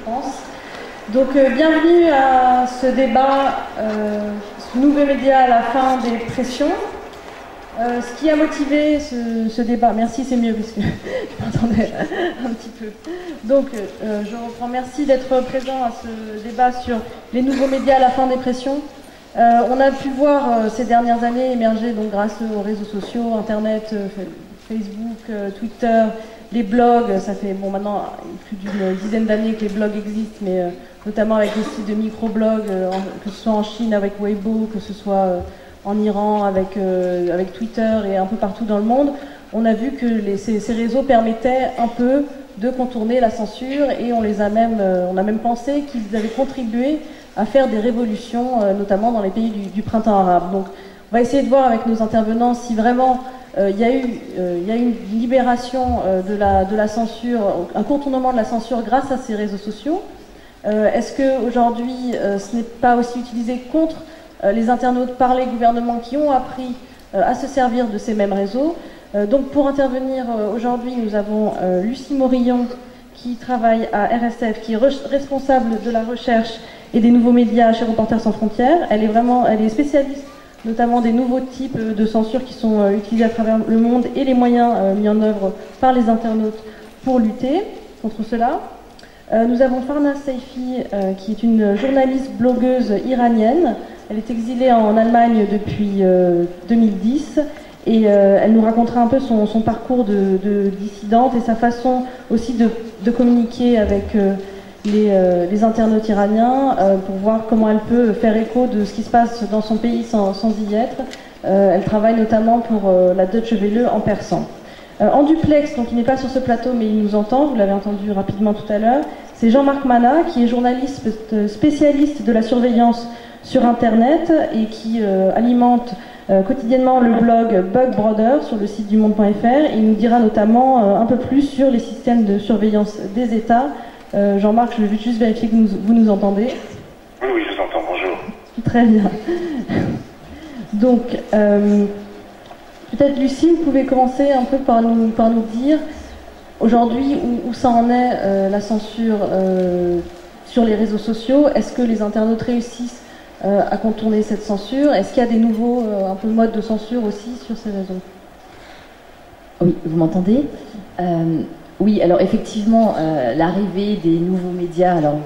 France. Donc bienvenue à ce débat, ce nouveau média à la fin des pressions. Ce qui a motivé ce débat, merci, c'est mieux parce que je m'entendais un petit peu. Donc je reprends, merci d'être présent à ce débat sur les nouveaux médias à la fin des pressions. On a pu voir ces dernières années émerger, donc grâce aux réseaux sociaux, Internet, Facebook, Twitter, les blogs. Ça fait maintenant plus d'une dizaine d'années que les blogs existent, mais notamment avec les sites de microblogs, que ce soit en Chine avec Weibo, que ce soit en Iran avec Twitter et un peu partout dans le monde. On a vu que ces réseaux permettaient un peu de contourner la censure, et on a même pensé qu'ils avaient contribué à faire des révolutions, notamment dans les pays du printemps arabe. Donc on va essayer de voir avec nos intervenants si vraiment il y a eu une libération de la censure, un contournement de la censure grâce à ces réseaux sociaux. Est-ce qu'aujourd'hui ce n'est pas aussi utilisé contre les internautes par les gouvernements qui ont appris à se servir de ces mêmes réseaux? Donc pour intervenir aujourd'hui, nous avons Lucie Morillon, qui travaille à RSF, qui est responsable de la recherche et des nouveaux médias chez Reporters sans frontières. Elle est spécialiste notamment des nouveaux types de censure qui sont utilisés à travers le monde et les moyens mis en œuvre par les internautes pour lutter contre cela. Nous avons Farnaz Saifi, qui est une journaliste blogueuse iranienne. Elle est exilée en Allemagne depuis 2010, et elle nous racontera un peu son parcours de dissidente et sa façon aussi de communiquer avec les internautes iraniens pour voir comment elle peut faire écho de ce qui se passe dans son pays sans y être. Elle travaille notamment pour la Deutsche Welle en persan. En duplex, donc il n'est pas sur ce plateau mais il nous entend, vous l'avez entendu rapidement tout à l'heure, c'est Jean-Marc Mana, qui est journaliste spécialiste de la surveillance sur Internet et qui alimente quotidiennement le blog Bug Brother sur le site dumonde.fr. Il nous dira notamment un peu plus sur les systèmes de surveillance des États. Jean-Marc, je vais juste vérifier que vous nous entendez. Oui, je vous entends, bonjour. Très bien. Donc, peut-être Lucie, vous pouvez commencer un peu par nous dire aujourd'hui où ça en est, la censure sur les réseaux sociaux. Est-ce que les internautes réussissent à contourner cette censure? Est-ce qu'il y a des nouveaux un peu modes de censure aussi sur ces réseaux? Oui, vous m'entendez? Oui, alors effectivement, l'arrivée des nouveaux médias, alors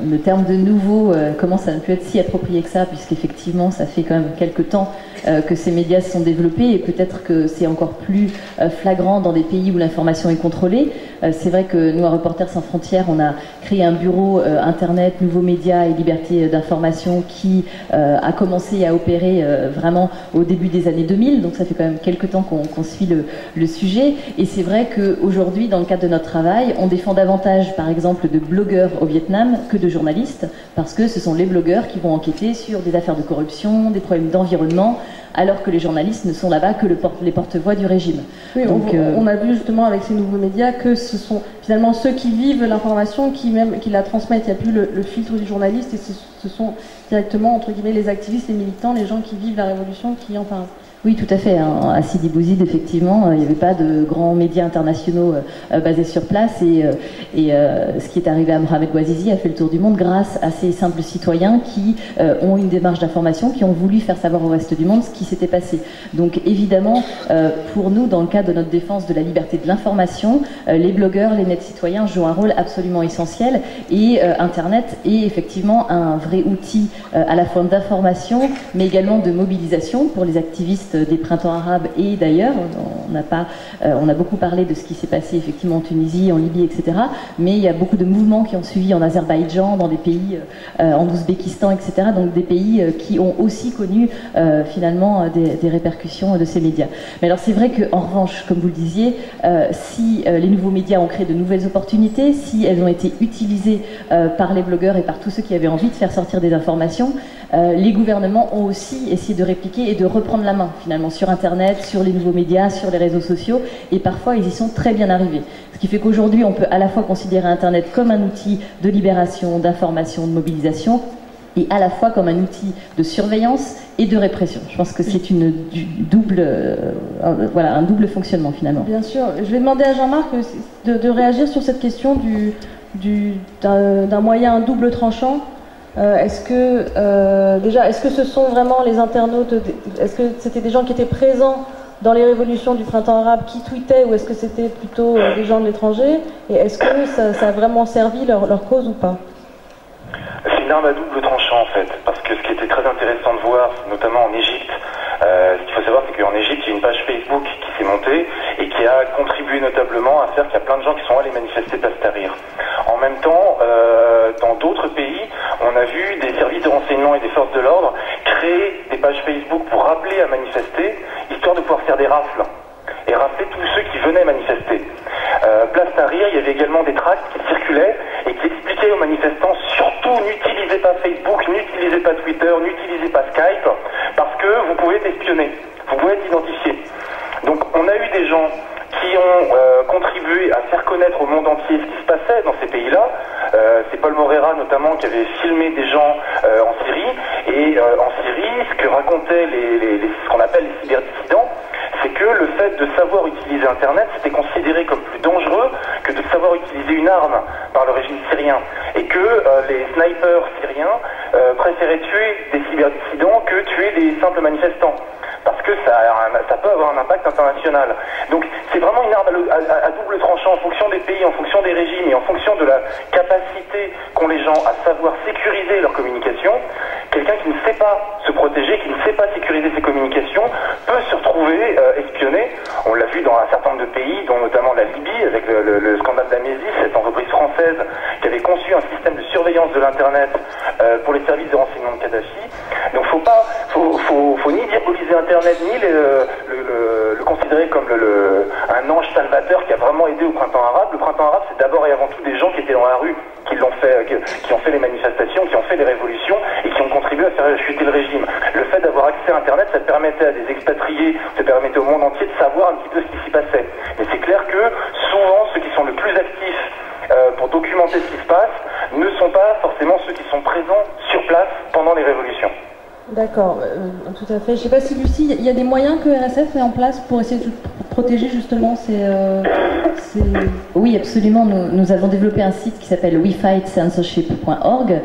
le terme de nouveau commence à ne plus être si approprié que ça, puisqu'effectivement ça fait quand même quelques temps que ces médias se sont développés, et peut-être que c'est encore plus flagrant dans des pays où l'information est contrôlée. C'est vrai que nous, à Reporters sans frontières, on a créé un bureau Internet, nouveaux médias et liberté d'information qui a commencé à opérer vraiment au début des années 2000, donc ça fait quand même quelques temps qu'on suit le sujet, et c'est vrai qu'aujourd'hui, dans le cadre de notre travail, on défend davantage, par exemple, de blogueurs au Vietnam que de journalistes, parce que ce sont les blogueurs qui vont enquêter sur des affaires de corruption, des problèmes d'environnement, alors que les journalistes ne sont là-bas que les porte-voix du régime. Oui, donc, on a vu justement avec ces nouveaux médias que ce sont finalement ceux qui vivent l'information qui la transmettent. Il n'y a plus le filtre du journaliste, et ce sont directement, entre guillemets, les activistes, les militants, les gens qui vivent la révolution qui en parlent. Oui, tout à fait. À Sidi Bouzid, effectivement, il n'y avait pas de grands médias internationaux basés sur place, et ce qui est arrivé à Mohamed Bouazizi a fait le tour du monde grâce à ces simples citoyens qui ont une démarche d'information, qui ont voulu faire savoir au reste du monde ce qui s'était passé. Donc évidemment, pour nous, dans le cadre de notre défense de la liberté de l'information, les blogueurs, les nets citoyens jouent un rôle absolument essentiel, et Internet est effectivement un vrai outil à la fois d'information, mais également de mobilisation pour les activistes des printemps arabes et d'ailleurs. On a beaucoup parlé de ce qui s'est passé effectivement en Tunisie, en Libye, etc. Mais il y a beaucoup de mouvements qui ont suivi en Azerbaïdjan, dans des pays, en Ouzbékistan, etc. Donc des pays qui ont aussi connu finalement des répercussions de ces médias. Mais alors c'est vrai qu'en revanche, comme vous le disiez, si les nouveaux médias ont créé de nouvelles opportunités, si elles ont été utilisées par les blogueurs et par tous ceux qui avaient envie de faire sortir des informations, les gouvernements ont aussi essayé de répliquer et de reprendre la main finalement sur Internet, sur les nouveaux médias, sur les réseaux sociaux, et parfois ils y sont très bien arrivés. Ce qui fait qu'aujourd'hui on peut à la fois considérer Internet comme un outil de libération, d'information, de mobilisation, et à la fois comme un outil de surveillance et de répression. Je pense que c'est un double fonctionnement finalement. Bien sûr. Je vais demander à Jean-Marc de réagir sur cette question d'un moyen à double tranchant. Est-ce que ce sont vraiment les internautes, est-ce que c'était des gens qui étaient présents dans les révolutions du printemps arabe qui tweetaient, ou est-ce que c'était plutôt des gens de l'étranger? Et est-ce que ça a vraiment servi leur cause ou pas? C'est une arme à double tranchant en fait, parce que ce qui était très intéressant de voir, notamment en Égypte, ce qu'il faut savoir, c'est qu'en Égypte, il y a une page Facebook qui s'est montée et qui a contribué notablement à faire qu'il y a plein de gens qui sont allés manifester Place Tahrir. En même temps, dans d'autres pays, on a vu des services de renseignement et des forces de l'ordre créer des pages Facebook pour rappeler à manifester, histoire de pouvoir faire des rafles et rafler tous ceux qui venaient manifester. Place Tahrir, il y avait également des tracts qui circulaient et qui expliquaient aux manifestants, surtout n'utilisez pas Facebook, n'utilisez pas Twitter, n'utilisez pas Skype, parce que vous pouvez être espionné, vous pouvez être identifié. Donc on a eu des gens qui ont contribué à faire connaître au monde entier ce qui se passait dans ces pays-là. C'est Paul Moreira notamment qui avait filmé des gens en Syrie, et en Syrie, ce que racontaient ce qu'on appelle les cyberdissidents, c'est que le fait de savoir utiliser Internet, c'était considéré comme plus dangereux que de savoir utiliser une arme par le régime syrien. Et que les snipers syriens préféraient tuer des cyberdissidents que tuer des simples manifestants. Parce que ça peut avoir un impact international. Donc c'est vraiment une arme à double tranchant en fonction des pays, en fonction des régimes et en fonction de la capacité qu'ont les gens à savoir sécuriser leur communication. Quelqu'un qui ne sait pas se protéger, qui ne sait pas sécuriser ses communications, peut se retrouver espionné. On l'a vu dans un certain nombre de pays, dont notamment la Libye, avec le scandale d'Amésis, cette entreprise française qui avait conçu un système de surveillance de l'Internet pour les services de renseignement de Kadhafi. Donc faut ni diaboliser Internet, ni le considérer comme un ange salvateur qui a vraiment aidé au printemps arabe. Le printemps arabe, c'est d'abord et avant tout des gens qui étaient dans la rue, qui ont fait les manifestations, qui ont fait les révolutions et qui ont contribué à faire chuter le régime. Le fait d'avoir accès à Internet, ça permettait à des expatriés, ça permettait au monde entier de savoir un petit peu ce qui s'y passait. Mais c'est clair que souvent, ceux qui sont le plus actifs pour documenter ce qui se passe ne sont pas forcément ceux qui sont présents sur place pendant les révolutions. D'accord, tout à fait. Je ne sais pas si Lucie, il y a des moyens que RSF met en place pour essayer de protéger justement ces... Oui, absolument. Nous avons développé un site qui s'appelle wefightcensorship.org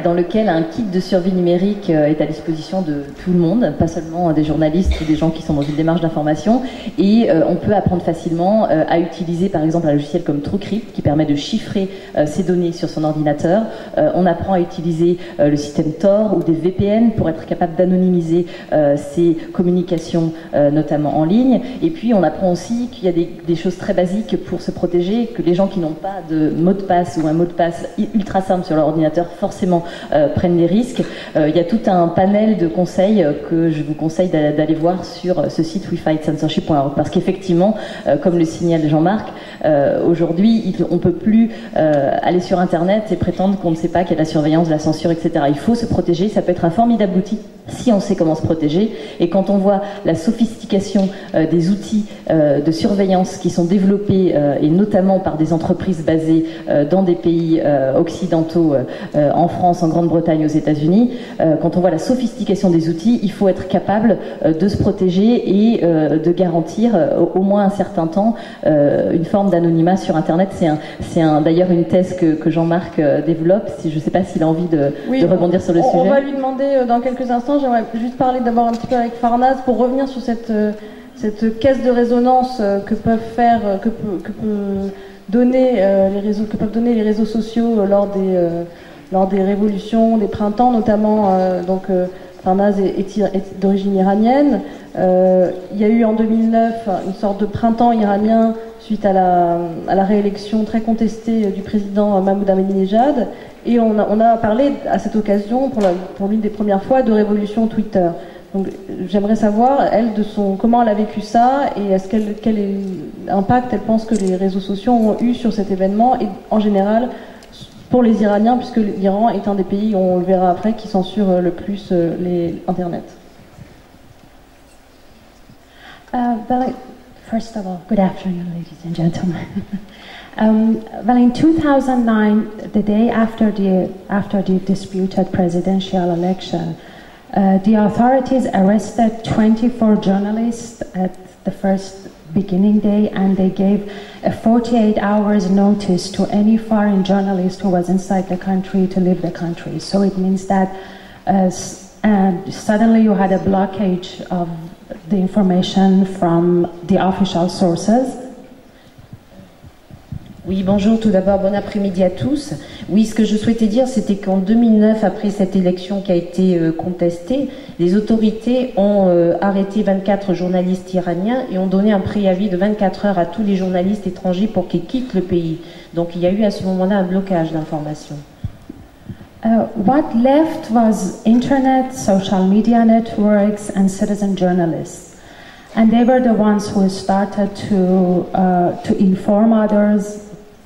dans lequel un kit de survie numérique est à disposition de tout le monde, pas seulement des journalistes ou des gens qui sont dans une démarche d'information. Et on peut apprendre facilement à utiliser par exemple un logiciel comme TrueCrypt qui permet de chiffrer ses données sur son ordinateur. On apprend à utiliser le système Tor ou des VPN pour être capable d'anonymiser ses communications, notamment en ligne. Et puis on apprend aussi qu'il y a des choses très basiques pour se protéger, que les gens qui n'ont pas de mot de passe ou un mot de passe ultra simple sur leur ordinateur forcément prennent des risques. Il y a tout un panel de conseils que je vous conseille d'aller voir sur ce site wefightcensorship.org, parce qu'effectivement, comme le signale Jean-Marc, aujourd'hui on ne peut plus aller sur Internet et prétendre qu'on ne sait pas qu'il y a de la surveillance, de la censure, etc. Il faut se protéger, ça peut être un formidable outil si on sait comment se protéger. Et quand on voit la sophistication des outils de surveillance qui sont développés, et notamment par des entreprises basées dans des pays occidentaux, en France, en Grande-Bretagne, aux États-Unis, quand on voit la sophistication des outils, il faut être capable de se protéger et de garantir au moins un certain temps une forme d'anonymat sur Internet. C'est d'ailleurs une thèse que Jean-Marc développe. Je ne sais pas s'il a envie de rebondir sur le sujet. On va lui demander dans quelques instants. J'aimerais juste parler d'abord un petit peu avec Farnaz pour revenir sur cette caisse de résonance que peuvent faire, que peuvent donner les réseaux sociaux lors des révolutions, des printemps notamment. Farnaz est d'origine iranienne. Il y a eu en 2009 une sorte de printemps iranien suite à la réélection très contestée du président Mahmoud Ahmadinejad. Et on a parlé à cette occasion, pour l'une des premières fois, de révolution Twitter. Donc j'aimerais savoir, elle, comment elle a vécu ça, et quel impact elle pense que les réseaux sociaux ont eu sur cet événement, et en général pour les Iraniens, puisque l'Iran est un des pays, on le verra après, qui censure le plus Internet. First of all, good afternoon, ladies and gentlemen. Well, in 2009, the day after the disputed presidential election, the authorities arrested 24 journalists at the first beginning day, and they gave a 48 hours notice to any foreign journalist who was inside the country to leave the country. So it means that suddenly you had a blockage of the information from the official sources. Oui, bonjour, tout d'abord, bon après-midi à tous. Oui, ce que je souhaitais dire, c'était qu'en 2009, après cette élection qui a été contestée, les autorités ont arrêté 24 journalistes iraniens et ont donné un préavis de 24 heures à tous les journalistes étrangers pour qu'ils quittent le pays. Donc il y a eu à ce moment-là un blocage d'informations. What left was internet, social media networks, and citizen journalists. And they were the ones who started to inform others,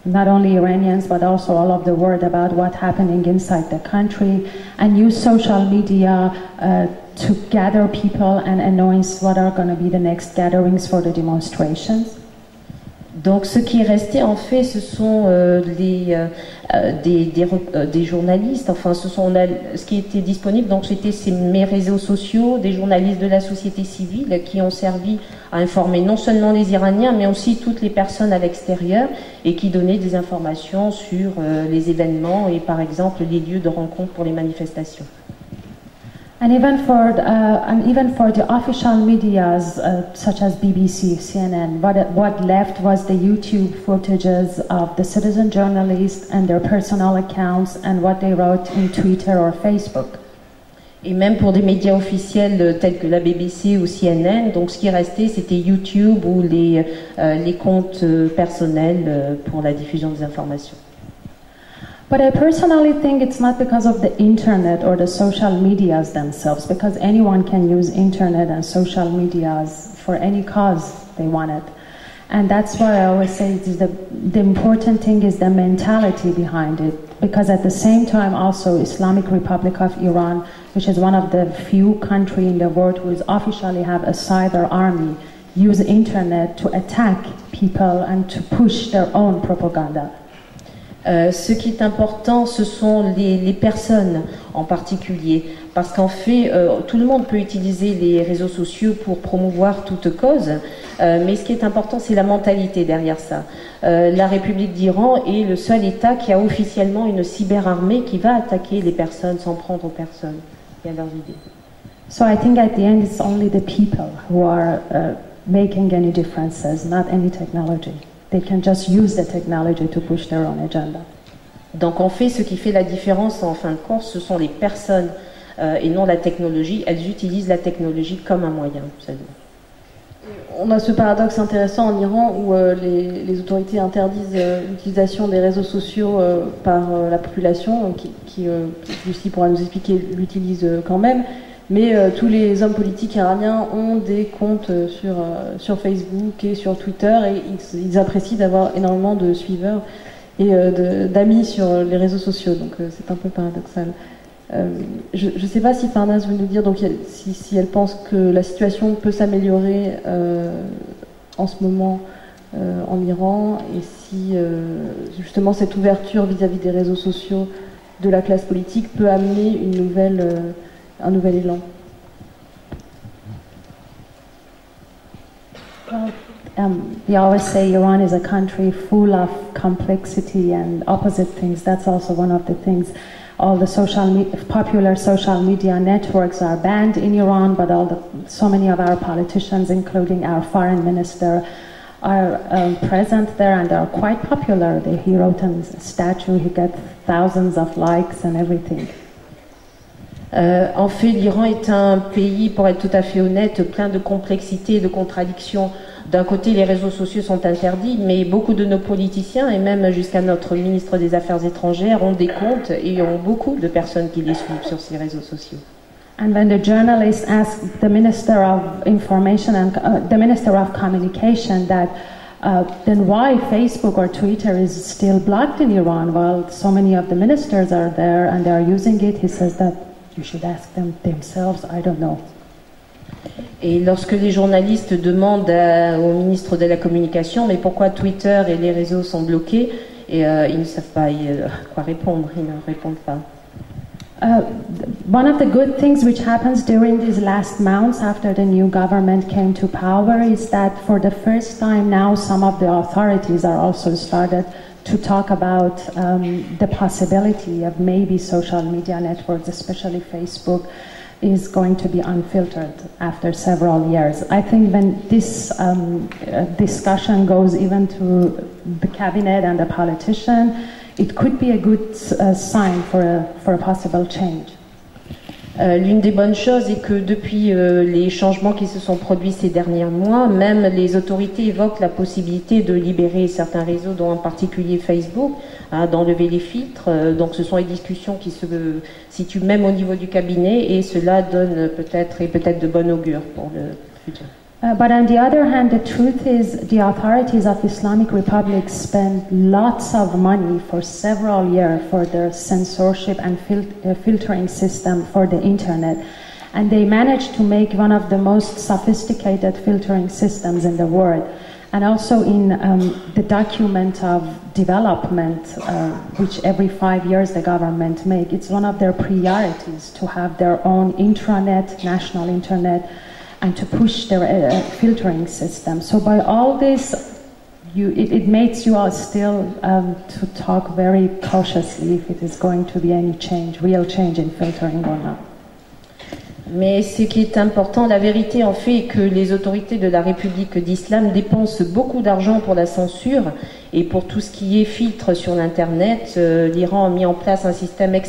not only Iranians, but also all of the world about what's happening inside the country, and use social media to gather people and announce what are going to be the next gatherings for the demonstrations. Donc ce qui est resté en fait, ce sont des journalistes, enfin ce qui était disponible, donc c'était mes réseaux sociaux, des journalistes de la société civile qui ont servi à informer non seulement les Iraniens mais aussi toutes les personnes à l'extérieur et qui donnaient des informations sur les événements et par exemple les lieux de rencontre pour les manifestations. And even for the official medias such as BBC, CNN, what left was the YouTube footages of the citizen journalists and their personal accounts and what they wrote in Twitter or Facebook. Et même pour des médias officiels tels que la BBC ou CNN, donc ce qui restait c'était YouTube ou les comptes personnels pour la diffusion des informations. But I personally think it's not because of the internet or the social medias themselves, because anyone can use internet and social medias for any cause they want it. And that's why I always say the important thing is the mentality behind it, because at the same time also Islamic Republic of Iran, which is one of the few countries in the world who is officially have a cyber army, use internet to attack people and to push their own propaganda. Ce qui est important, ce sont les personnes en particulier, parce qu'en fait, tout le monde peut utiliser les réseaux sociaux pour promouvoir toute cause, mais ce qui est important, c'est la mentalité derrière ça. La République d'Iran est le seul État qui a officiellement une cyberarmée qui va attaquer les personnes, s'en prendre aux personnes et à leurs idées. So I think at the end, it's only the people who are making any differences, not any technology. They can just use the technology to push their own agenda. Donc en fait, ce qui fait la différence en fin de course, ce sont les personnes et non la technologie. Elles utilisent la technologie comme un moyen. On a ce paradoxe intéressant en Iran où les autorités interdisent l'utilisation des réseaux sociaux par la population, qui Lucie pourra nous expliquer, l'utilise quand même. Mais tous les hommes politiques iraniens ont des comptes sur Facebook et sur Twitter et ils apprécient d'avoir énormément de suiveurs et d'amis sur les réseaux sociaux. Donc c'est un peu paradoxal. Je ne sais pas si Farnaz veut nous dire donc, si elle pense que la situation peut s'améliorer en ce moment en Iran et si justement cette ouverture vis-à-vis des réseaux sociaux de la classe politique peut amener un nouvel élan. We always say Iran is a country full of complexity and opposite things. That's also one of the things. All the popular social media networks are banned in Iran, but so many of our politicians, including our foreign minister, are present there and are quite popular. He wrote a statue, he got thousands of likes and everything. En fait, l'Iran est un pays, pour être tout à fait honnête, plein de complexité et de contradictions. D'un côté, les réseaux sociaux sont interdits, mais beaucoup de nos politiciens, et même jusqu'à notre ministre des Affaires étrangères, ont des comptes et ont beaucoup de personnes qui les suivent sur ces réseaux sociaux. And when the journalists asked the Minister of Information and the Minister of Communication that then why Facebook or Twitter is still blocked in Iran while so many of the ministers are there and they are using it, he says that you should ask them themselves, I don't know. Et lorsque les journalistes demandent au ministre de la Communication mais pourquoi Twitter et les réseaux sont bloqués, et ils ne savent pas quoi répondre, ils ne répondent pas. One of the good things which happens during these last months after the new government came to power is that for the first time now some of the authorities are also started to talk about the possibility of maybe social media networks, especially Facebook, is going to be unfiltered after several years. I think when this discussion goes even to the cabinet and the politician, it could be a good sign for a possible change. L'une des bonnes choses est que depuis les changements qui se sont produits ces derniers mois, même les autorités évoquent la possibilité de libérer certains réseaux, dont en particulier Facebook, d'enlever les filtres. Donc ce sont les discussions qui se situent même au niveau du cabinet et cela donne peut-être de bon augure pour le futur. But on the other hand, the truth is the authorities of Islamic Republic spend lots of money for several years for their censorship and filtering system for the internet. And they managed to make one of the most sophisticated filtering systems in the world. And also in the document of development, which every 5 years the government make, it's one of their priorities to have their own intranet, national internet, and to push their filtering system. So by all this, it makes you all still to talk very cautiously if it is going to be any change, real change in filtering or not. Mais ce qui est important, la vérité en fait est que les autorités de la République d'Islam dépensent beaucoup d'argent pour la censure et pour tout ce qui est filtre sur l'Internet. L'Iran a mis en place un système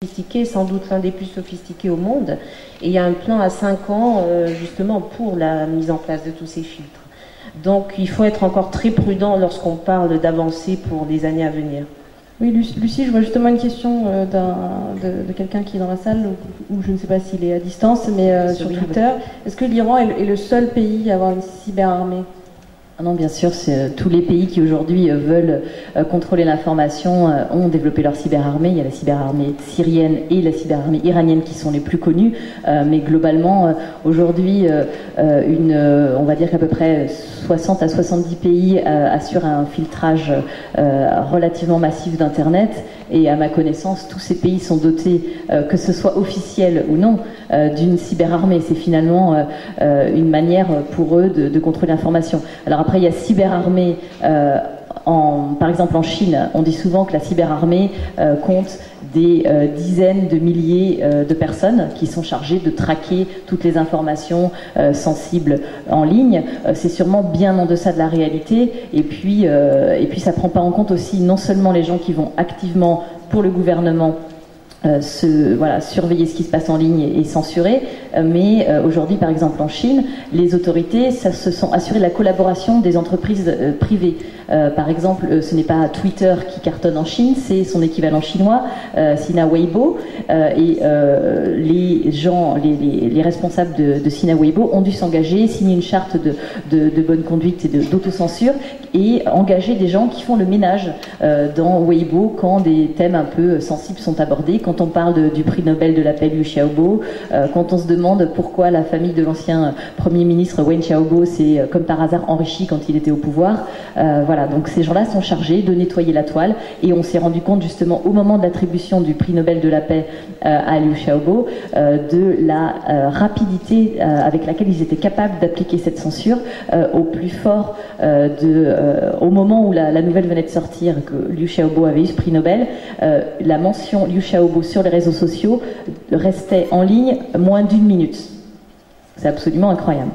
sophistiqué, sans doute l'un des plus sophistiqués au monde, et il y a un plan à 5 ans justement pour la mise en place de tous ces filtres. Donc il faut être encore très prudent lorsqu'on parle d'avancées pour les années à venir. Oui, Lucie, je vois justement une question de quelqu'un qui est dans la salle, ou je ne sais pas s'il est à distance, mais sur Twitter. Est-ce que l'Iran est le seul pays à avoir une cyberarmée ? Non, bien sûr, tous les pays qui aujourd'hui veulent contrôler l'information ont développé leur cyberarmée. Il y a la cyberarmée syrienne et la cyberarmée iranienne qui sont les plus connues. Mais globalement, aujourd'hui, on va dire qu'à peu près 60 à 70 pays assurent un filtrage relativement massif d'Internet. Et à ma connaissance, tous ces pays sont dotés, que ce soit officiel ou non, d'une cyberarmée. C'est finalement une manière pour eux de contrôler l'information. Alors après, il y a cyberarmée, par exemple en Chine, on dit souvent que la cyberarmée compte des dizaines de milliers de personnes qui sont chargées de traquer toutes les informations sensibles en ligne. C'est sûrement bien en deçà de la réalité. Et puis ça ne prend pas en compte aussi non seulement les gens qui vont activement pour le gouvernement surveiller ce qui se passe en ligne et censurer, mais aujourd'hui par exemple en Chine, les autorités se sont assurées de la collaboration des entreprises privées. Par exemple, ce n'est pas Twitter qui cartonne en Chine, c'est son équivalent chinois, Sina Weibo, et les responsables de Sina Weibo ont dû s'engager, signer une charte de bonne conduite et d'autocensure et engager des gens qui font le ménage dans Weibo quand des thèmes un peu sensibles sont abordés. Quand on parle du prix Nobel de la paix Liu Xiaobo, quand on se demande pourquoi la famille de l'ancien Premier ministre Wen Xiaobo s'est comme par hasard enrichie quand il était au pouvoir. Voilà, donc ces gens-là sont chargés de nettoyer la toile et on s'est rendu compte justement au moment de l'attribution du prix Nobel de la paix à Liu Xiaobo de la rapidité avec laquelle ils étaient capables d'appliquer cette censure au plus fort au moment où la nouvelle venait de sortir que Liu Xiaobo avait eu ce prix Nobel, la mention Liu Xiaobo sur les réseaux sociaux restait en ligne moins d'1 minute. C'est absolument incroyable.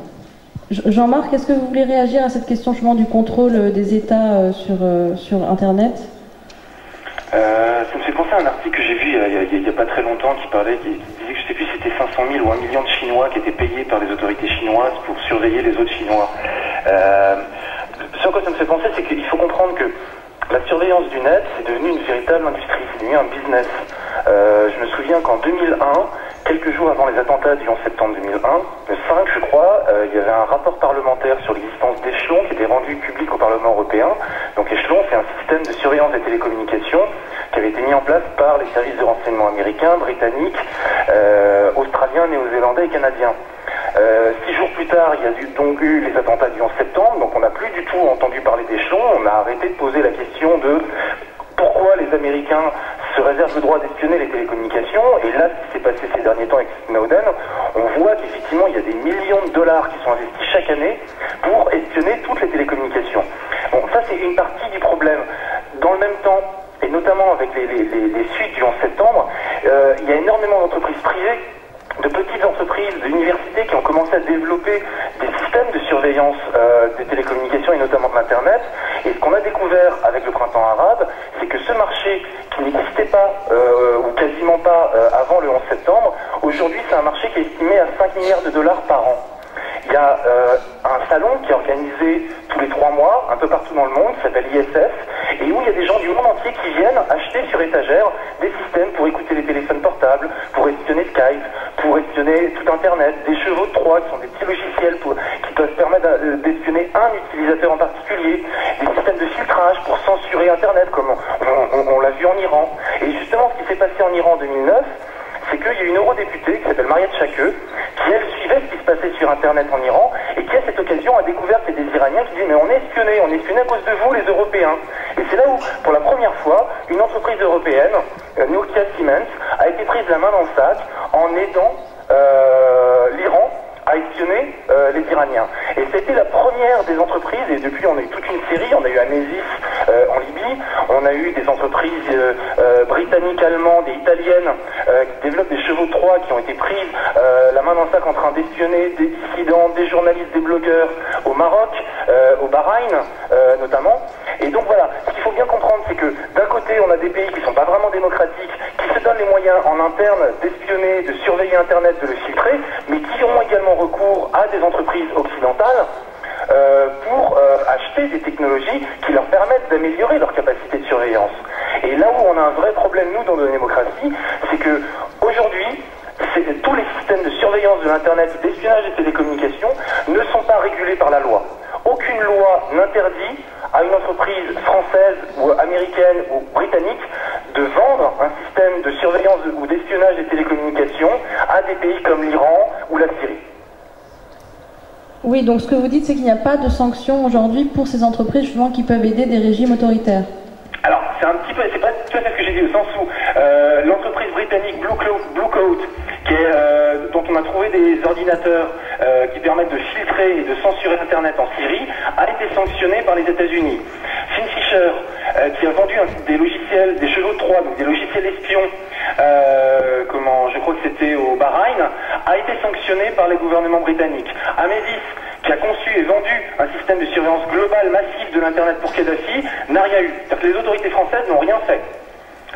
Jean-Marc, est-ce que vous voulez réagir à cette question justement du contrôle des États sur Internet ? Ça me fait penser à un article que j'ai vu il n'y a pas très longtemps qui disait que je ne sais plus si c'était 500 000 ou 1 million de Chinois qui étaient payés par les autorités chinoises pour surveiller les autres Chinois. Ce à quoi ça me fait penser, c'est qu'il faut comprendre que la surveillance du net, c'est devenu une véritable industrie, c'est devenu un business. Je me souviens qu'en 2001, quelques jours avant les attentats du 11 septembre 2001, le 5 je crois, il y avait un rapport parlementaire sur l'existence d'Echelon qui était rendu public au Parlement européen. Donc Echelon, c'est un système de surveillance des télécommunications qui avait été mis en place par les services de renseignement américains, britanniques, australiens, néo-zélandais et canadiens. 6 jours plus tard, il y a donc eu les attentats du 11 septembre, donc on n'a plus du tout entendu parler d'Echelon, on a arrêté de poser la question de pourquoi les Américains se réserve le droit d'espionner les télécommunications, et là, ce qui s'est passé ces derniers temps avec Snowden, on voit qu'effectivement, il y a des millions de dollars qui sont investis chaque année pour espionner toutes les télécommunications. Bon, ça, c'est une partie du problème. Dans le même temps, et notamment avec les suites du 11 septembre, il y a énormément d'entreprises privées, de petites entreprises, d'universités qui ont commencé à développer des systèmes de surveillance des télécommunications et notamment de l'Internet. Et ce qu'on a découvert avec le printemps arabe, c'est que ce marché qui n'existait pas, ou quasiment pas avant le 11 septembre, aujourd'hui c'est un marché qui est estimé à 5 milliards de dollars par an. Il y a un salon qui est organisé tous les 3 mois, un peu partout dans le monde, qui s'appelle ISS, et où il y a des gens du monde entier qui viennent acheter sur étagère des systèmes pour écouter les téléphones portables, pour espionner Skype, pour espionner tout Internet, des chevaux de Troie qui sont des petits logiciels qui peuvent permettre d'espionner un utilisateur en particulier, des systèmes de filtrage pour censurer Internet, comme on l'a vu en Iran. Et justement, ce qui s'est passé en Iran en 2009, c'est qu'il y a une eurodéputée qui s'appelle Mariette Chakeux, qui elle suivait ce qui se passait sur Internet en Iran, et qui à cette occasion a découvert qu'il y a des Iraniens qui disent mais on est espionné à cause de vous les Européens. Et c'est là où, pour la première fois, une entreprise européenne, Nokia Siemens, a été prise la main dans le sac en aidant l'Iran à espionner les Iraniens. Et c'était la première des entreprises, et depuis on a eu toute une série, on a eu Amesis en Libye, on a eu des entreprises britanniques, allemandes et italiennes qui développent des chevaux de Troie qui ont été prises la main dans le sac en train d'espionner des dissidents, des journalistes, des blogueurs au Maroc, au Bahreïn notamment. Et donc voilà, ce qu'il faut bien comprendre, c'est que d'un côté on a des pays qui ne sont pas vraiment démocratiques, qui se donnent les moyens en interne d'espionner, de surveiller Internet, de le filtrer, mais qui ont également recours à des entreprises occidentales pour acheter des technologies qui leur permettent d'améliorer leur capacité de surveillance. Et là où on a un vrai problème, nous, dans nos démocraties, c'est que aujourd'hui, tous les systèmes de surveillance de l'Internet, d'espionnage des télécommunications ne sont pas régulés par la loi. Aucune loi n'interdit à une entreprise française ou américaine ou britannique de vendre un système de surveillance ou d'espionnage des télécommunications à des pays comme l'Iran ou la Syrie. Oui, donc ce que vous dites, c'est qu'il n'y a pas de sanctions aujourd'hui pour ces entreprises justement qui peuvent aider des régimes autoritaires. Alors, c'est un petit peu, c'est pas tout à fait ce que j'ai dit, au sens où l'entreprise britannique Bluecoat, dont on a trouvé des ordinateurs qui permettent de filtrer et de censurer Internet en Syrie, a été sanctionnée par les États-Unis. Fisher, qui a vendu des logiciels, des chevaux de Troie, donc des logiciels espions, je crois que c'était au Bahreïn, a été sanctionné par les gouvernements britanniques. Amesis, qui a conçu et vendu un système de surveillance globale massive de l'Internet pour Kadhafi, n'a rien eu. C'est-à-dire que les autorités françaises n'ont rien fait.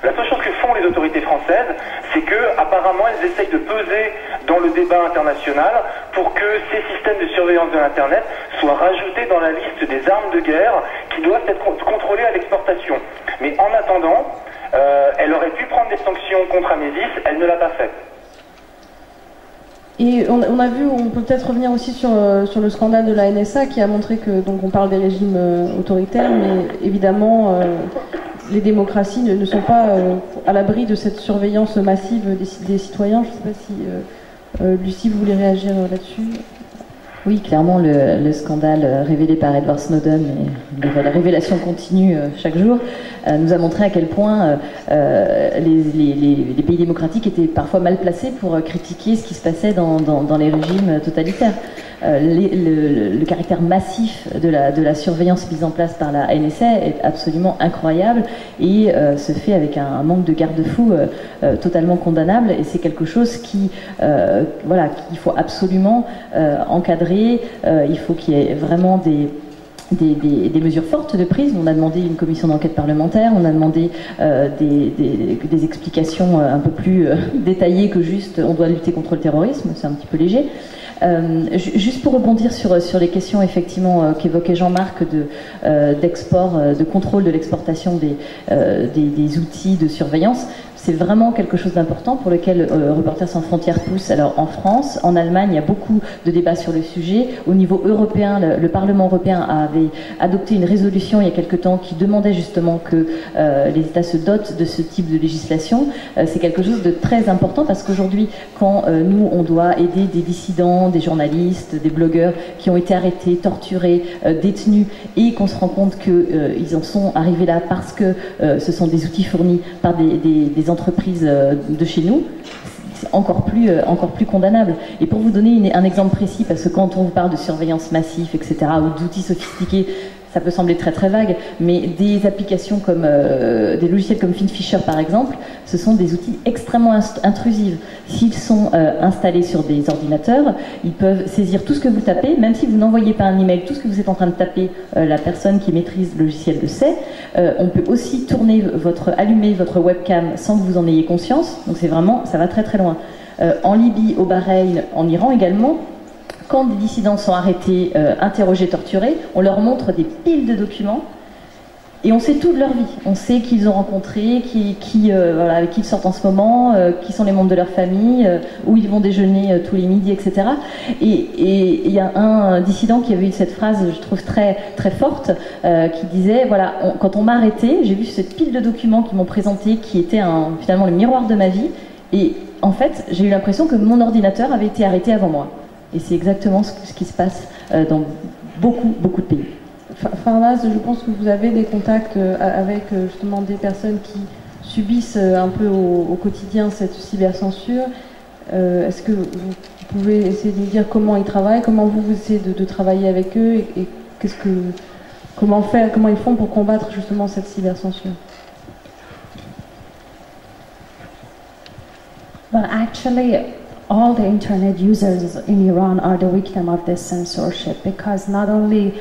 La seule chose que font les autorités françaises, c'est que, apparemment, elles essayent de peser dans le débat international pour que ces systèmes de surveillance de l'Internet soient rajoutés dans la liste des armes de guerre qui doivent être contrôlées à l'exportation. Mais en attendant, elle aurait pu prendre des sanctions contre Amesis, elle ne l'a pas fait. Et on a vu, on peut peut-être revenir aussi sur le scandale de la NSA qui a montré que, donc on parle des régimes autoritaires, mais évidemment les démocraties ne sont pas à l'abri de cette surveillance massive des citoyens. Je ne sais pas si Lucie, vous voulez réagir là-dessus? Oui, clairement, le scandale révélé par Edward Snowden, et la révélation continue chaque jour, nous a montré à quel point les pays démocratiques étaient parfois mal placés pour critiquer ce qui se passait dans les régimes totalitaires. Le caractère massif de la surveillance mise en place par la NSA est absolument incroyable et se fait avec un manque de garde-fous totalement condamnable, et c'est quelque chose qu'il faut absolument encadrer. Il faut qu'il y ait vraiment des mesures fortes de prise. On a demandé une commission d'enquête parlementaire, on a demandé des explications un peu plus détaillées que juste on doit lutter contre le terrorisme, c'est un petit peu léger. Juste pour rebondir sur les questions effectivement qu'évoquait Jean-Marc d'export, de contrôle de l'exportation des outils de surveillance, c'est vraiment quelque chose d'important pour lequel Reporters sans frontières pousse. Alors en France, en Allemagne, il y a beaucoup de débats sur le sujet. Au niveau européen, le Parlement européen avait adopté une résolution il y a quelque temps qui demandait justement que les États se dotent de ce type de législation. C'est quelque chose de très important parce qu'aujourd'hui, quand nous, on doit aider des dissidents, des journalistes, des blogueurs qui ont été arrêtés, torturés, détenus, et qu'on se rend compte qu'ils en sont arrivés là parce que ce sont des outils fournis par des entreprises de chez nous, c'est encore plus condamnable. Et pour vous donner un exemple précis, parce que quand on vous parle de surveillance massive, etc., ou d'outils sophistiqués, ça peut sembler très très vague, mais des applications comme des logiciels comme FinFisher par exemple, ce sont des outils extrêmement intrusifs. S'ils sont installés sur des ordinateurs, ils peuvent saisir tout ce que vous tapez, même si vous n'envoyez pas un email, tout ce que vous êtes en train de taper, la personne qui maîtrise le logiciel le sait. On peut aussi allumer votre webcam sans que vous en ayez conscience, donc c'est vraiment, ça va très très loin. En Libye, au Bahreïn, en Iran également, quand des dissidents sont arrêtés, interrogés, torturés, on leur montre des piles de documents et on sait tout de leur vie. On sait qui ils ont rencontré, avec qui ils sortent en ce moment, qui sont les membres de leur famille, où ils vont déjeuner tous les midis, etc. Et il y a un dissident qui avait eu cette phrase, je trouve très, très forte, qui disait, voilà, quand on m'a arrêté, j'ai vu cette pile de documents qu'ils m'ont présenté, qui était finalement le miroir de ma vie. Et en fait, j'ai eu l'impression que mon ordinateur avait été arrêté avant moi. Et c'est exactement ce qui se passe dans beaucoup de pays. Farnaz, je pense que vous avez des contacts avec justement des personnes qui subissent un peu au quotidien cette cybercensure. Est-ce que vous pouvez essayer de nous dire comment ils travaillent, comment vous essayez de travailler avec eux et comment ils font pour combattre justement cette cybercensure? Well, actually, all the internet users in Iran are the victim of this censorship because not only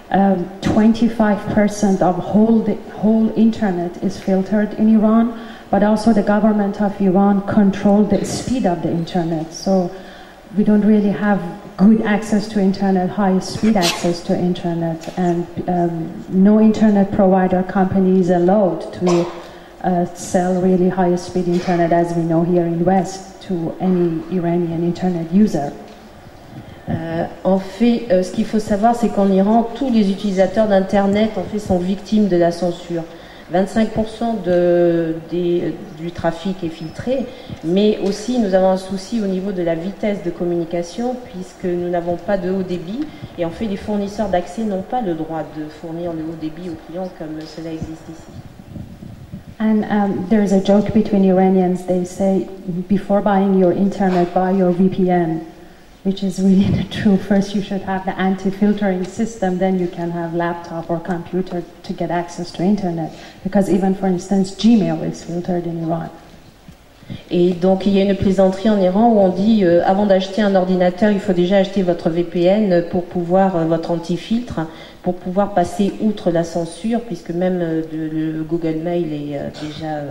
25% of whole internet is filtered in Iran, but also the government of Iran controls the speed of the internet. So we don't really have good access to internet, high speed access to internet, and no internet provider company is allowed to sell really high speed internet as we know here in West to any Iranian internet user. En fait, ce qu'il faut savoir, c'est qu'en Iran, tous les utilisateurs d'Internet en fait sont victimes de la censure. 25% du trafic est filtré, mais aussi nous avons un souci au niveau de la vitesse de communication puisque nous n'avons pas de haut débit et en fait les fournisseurs d'accès n'ont pas le droit de fournir le haut débit aux clients comme cela existe ici. And there is a joke between Iranians. They say, before buying your internet, buy your VPN, which is really the truth. First, you should have the anti-filtering system, then you can have laptop or computer to get access to internet. Because even, for instance, Gmail is filtered in Iran. Et donc il y a une plaisanterie en Iran où on dit avant d'acheter un ordinateur, il faut déjà acheter votre VPN pour pouvoir votre anti-filtre, pour pouvoir passer outre la censure, puisque même le Google Mail est déjà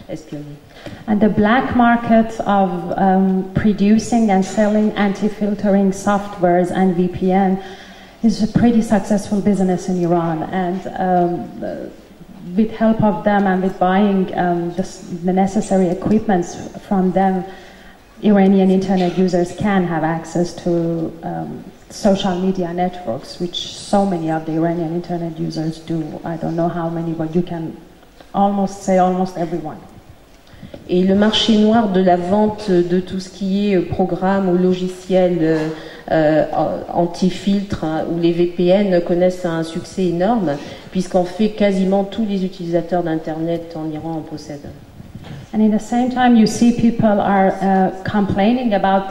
espionné. And the black market of producing and selling anti-filtering softwares and VPN is a pretty successful business in Iran. And with help of them and with buying the necessary equipments from them, Iranian internet users can have access to social media networks, which so many of the Iranian internet users do. I don't know how many, but you can almost say almost everyone. Et le marché noir de la vente de tout ce qui est programme ou logiciel anti-filtre ou les VPN connaissent un succès énorme puisqu'en fait quasiment tous les utilisateurs d'Internet en Iran en possèdent. And in the same time you see people are complaining about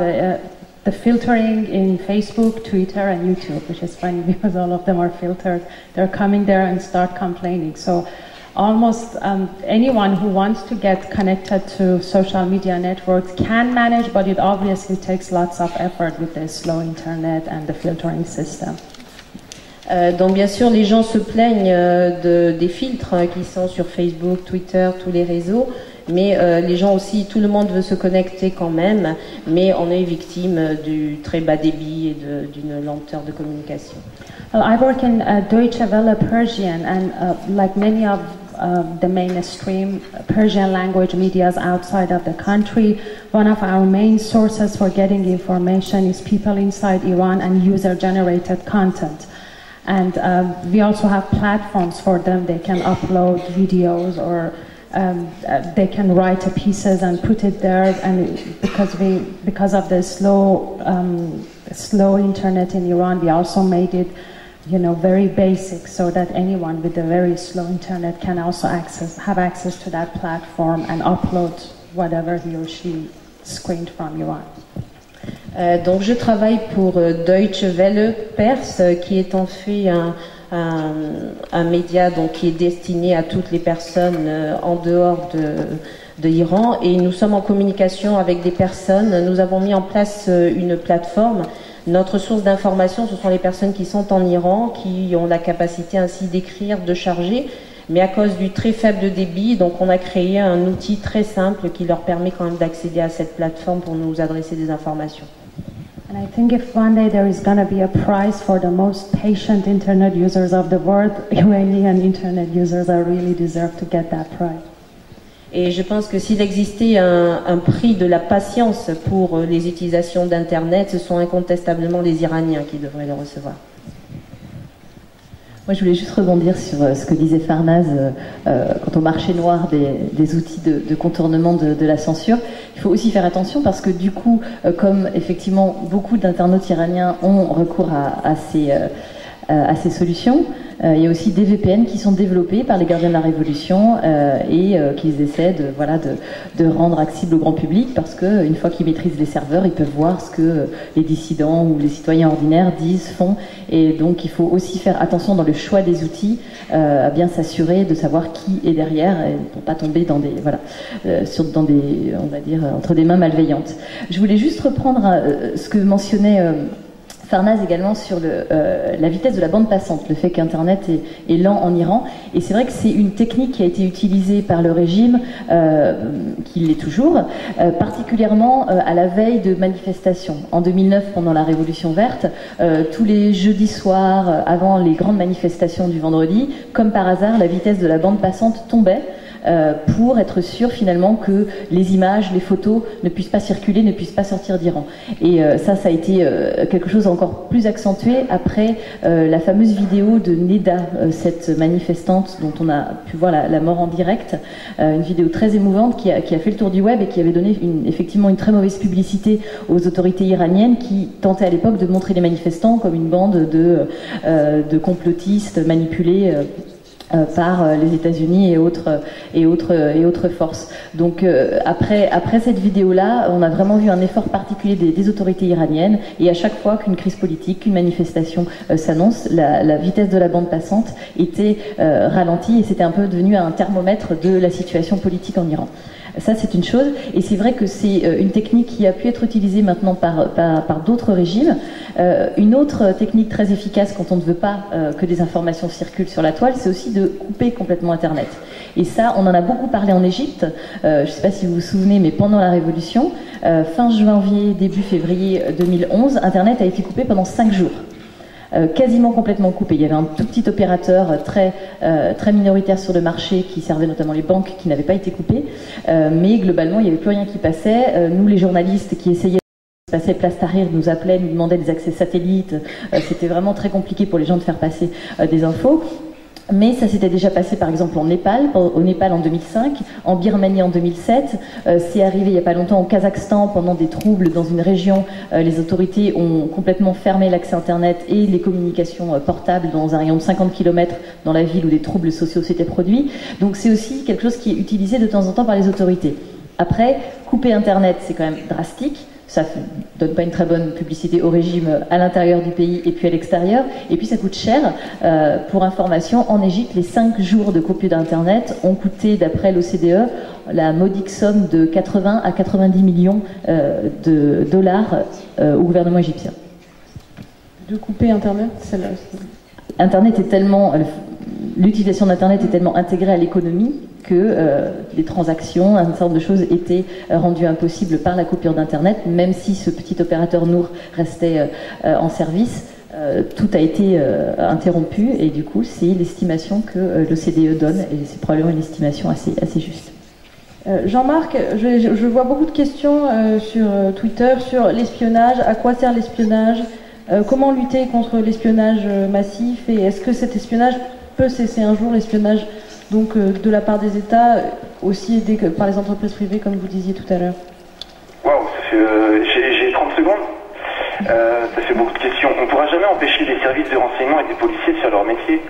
the filtering in Facebook, Twitter and YouTube, which is funny because all of them are filtered. They're coming there and start complaining. So almost anyone who wants to get connected to social media networks can manage, but it obviously takes lots of effort with the slow internet and the filtering system. Donc bien sûr les gens se plaignent des filtres qui sont sur Facebook, Twitter, tous les réseaux, mais les gens aussi, tout le monde veut se connecter quand même, mais on est victime du très bas débit et d'une lenteur de communication. Well, I work in Deutsche Welle Persian, and like many of the mainstream Persian language medias outside of the country. One of our main sources for getting information is people inside Iran and user-generated content. And we also have platforms for them. They can upload videos or they can write pieces and put it there. And because of the slow internet in Iran, we also made it, very basic, so that anyone with a very slow internet can also have access to that platform and upload whatever he or she screened from Iran. Donc je travaille pour Deutsche Welle Perse, qui est en fait un média donc, qui est destiné à toutes les personnes en dehors de l'Iran, et nous sommes en communication avec des personnes. Nous avons mis en place une plateforme. Notre source d'information, ce sont les personnes qui sont en Iran, qui ont la capacité ainsi d'écrire, de charger, mais à cause du très faible débit, donc on a créé un outil très simple qui leur permet quand même d'accéder à cette plateforme pour nous adresser des informations. And I think if one day there is going to be a prize for the most patient internet users of the world, Iranian internet users are really deserve to get that prize. Et je pense que s'il existait un prix de la patience pour les utilisations d'Internet, ce sont incontestablement les Iraniens qui devraient le recevoir. Moi, je voulais juste rebondir sur ce que disait Farnaz quant au marché noir des outils de contournement de la censure. Il faut aussi faire attention parce que du coup, comme effectivement beaucoup d'internautes iraniens ont recours à ces solutions, il y a aussi des VPN qui sont développés par les gardiens de la Révolution et qu'ils essaient de rendre accessibles au grand public, parce qu'une fois qu'ils maîtrisent les serveurs, ils peuvent voir ce que les dissidents ou les citoyens ordinaires disent, font, et donc il faut aussi faire attention dans le choix des outils à bien s'assurer de savoir qui est derrière et pour pas tomber dans des on va dire entre des mains malveillantes. Je voulais juste reprendre ce que mentionnait Farnaz également sur la vitesse de la bande passante, le fait qu'Internet est lent en Iran. Et c'est vrai que c'est une technique qui a été utilisée par le régime, qui l'est toujours, particulièrement à la veille de manifestations. En 2009, pendant la Révolution verte, tous les jeudis soirs, avant les grandes manifestations du vendredi, comme par hasard, la vitesse de la bande passante tombait. Pour être sûr finalement que les images, les photos ne puissent pas circuler, ne puissent pas sortir d'Iran. Et ça a été quelque chose encore plus accentué après la fameuse vidéo de Neda, cette manifestante dont on a pu voir la mort en direct, une vidéo très émouvante qui a fait le tour du web et qui avait donné effectivement une très mauvaise publicité aux autorités iraniennes qui tentaient à l'époque de montrer les manifestants comme une bande de complotistes manipulés par les États-Unis et autres forces. Donc après cette vidéo-là, on a vraiment vu un effort particulier des autorités iraniennes, et à chaque fois qu'une crise politique, qu'une manifestation s'annonce, la vitesse de la bande passante était ralentie, et c'était un peu devenu un thermomètre de la situation politique en Iran. Ça, c'est une chose, et c'est vrai que c'est une technique qui a pu être utilisée maintenant par d'autres régimes. Une autre technique très efficace quand on ne veut pas que des informations circulent sur la toile, c'est aussi de couper complètement Internet. Et ça, on en a beaucoup parlé en Égypte. Je ne sais pas si vous vous souvenez, mais pendant la Révolution, fin janvier, début février 2011, Internet a été coupé pendant 5 jours. Quasiment complètement coupé. Il y avait un tout petit opérateur très minoritaire sur le marché qui servait notamment les banques qui n'avait pas été coupé, mais globalement il n'y avait plus rien qui passait. Nous, les journalistes qui essayaient de passer Place Tahrir, nous appelaient, nous demandaient des accès satellites. C'était vraiment très compliqué pour les gens de faire passer des infos. Mais ça s'était déjà passé par exemple au Népal en 2005, en Birmanie en 2007, c'est arrivé il n'y a pas longtemps au Kazakhstan pendant des troubles dans une région. Les autorités ont complètement fermé l'accès Internet et les communications portables dans un rayon de 50 km dans la ville où des troubles sociaux s'étaient produits. Donc c'est aussi quelque chose qui est utilisé de temps en temps par les autorités. Après, couper Internet, c'est quand même drastique. Ça ne donne pas une très bonne publicité au régime à l'intérieur du pays et puis à l'extérieur. Et puis ça coûte cher. Pour information, en Égypte, les 5 jours de coupure d'Internet ont coûté, d'après l'OCDE, la modique somme de 80 à 90 millions de dollars au gouvernement égyptien. De couper Internet, celle-là. Internet est tellement... L'utilisation d'Internet est tellement intégrée à l'économie que les transactions, un certain nombre de choses étaient rendues impossibles par la coupure d'Internet, même si ce petit opérateur Nour restait en service. tout a été interrompu et du coup c'est l'estimation que l'OCDE donne et c'est probablement une estimation assez juste. Jean-Marc, je vois beaucoup de questions sur Twitter sur l'espionnage, à quoi sert l'espionnage, comment lutter contre l'espionnage massif et est-ce que cet espionnage peut cesser un jour, l'espionnage donc de la part des États, aussi aidé par les entreprises privées comme vous disiez tout à l'heure. Waouh, j'ai 30 secondes. Ça fait beaucoup de questions. On ne pourra jamais empêcher des services de renseignement et des policiers de faire leur métier.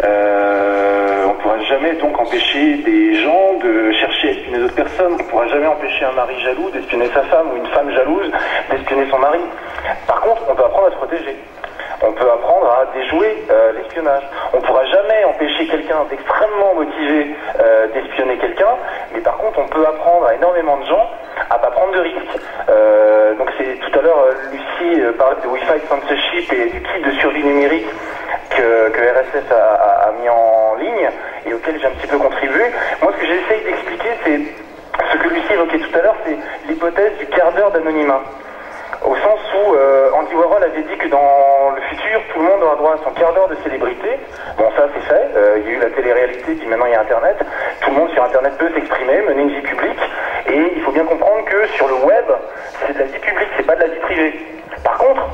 On ne pourra jamais donc empêcher des gens de chercher à espionner d'autres personnes. On ne pourra jamais empêcher un mari jaloux d'espionner sa femme ou une femme jalouse d'espionner son mari. Par contre, on peut apprendre à se protéger. On peut apprendre à déjouer l'espionnage. On ne pourra jamais empêcher quelqu'un d'extrêmement motivé d'espionner quelqu'un, mais par contre on peut apprendre à énormément de gens à ne pas prendre de risques. Donc c'est tout à l'heure Lucie parlait de Wi-Fi censorship et du kit de survie numérique que RSS a mis en ligne et auquel j'ai un petit peu contribué. Moi ce que j'essaye d'expliquer c'est ce que Lucie évoquait tout à l'heure, c'est l'hypothèse du quart d'heure d'anonymat. Au sens où Andy Warhol avait dit que dans le futur, tout le monde aura droit à son quart d'heure de célébrité. Bon, ça c'est fait. Il y a eu la télé-réalité, puis maintenant il y a Internet. Tout le monde sur Internet peut s'exprimer, mener une vie publique. Et il faut bien comprendre que sur le web, c'est de la vie publique, c'est pas de la vie privée. Par contre,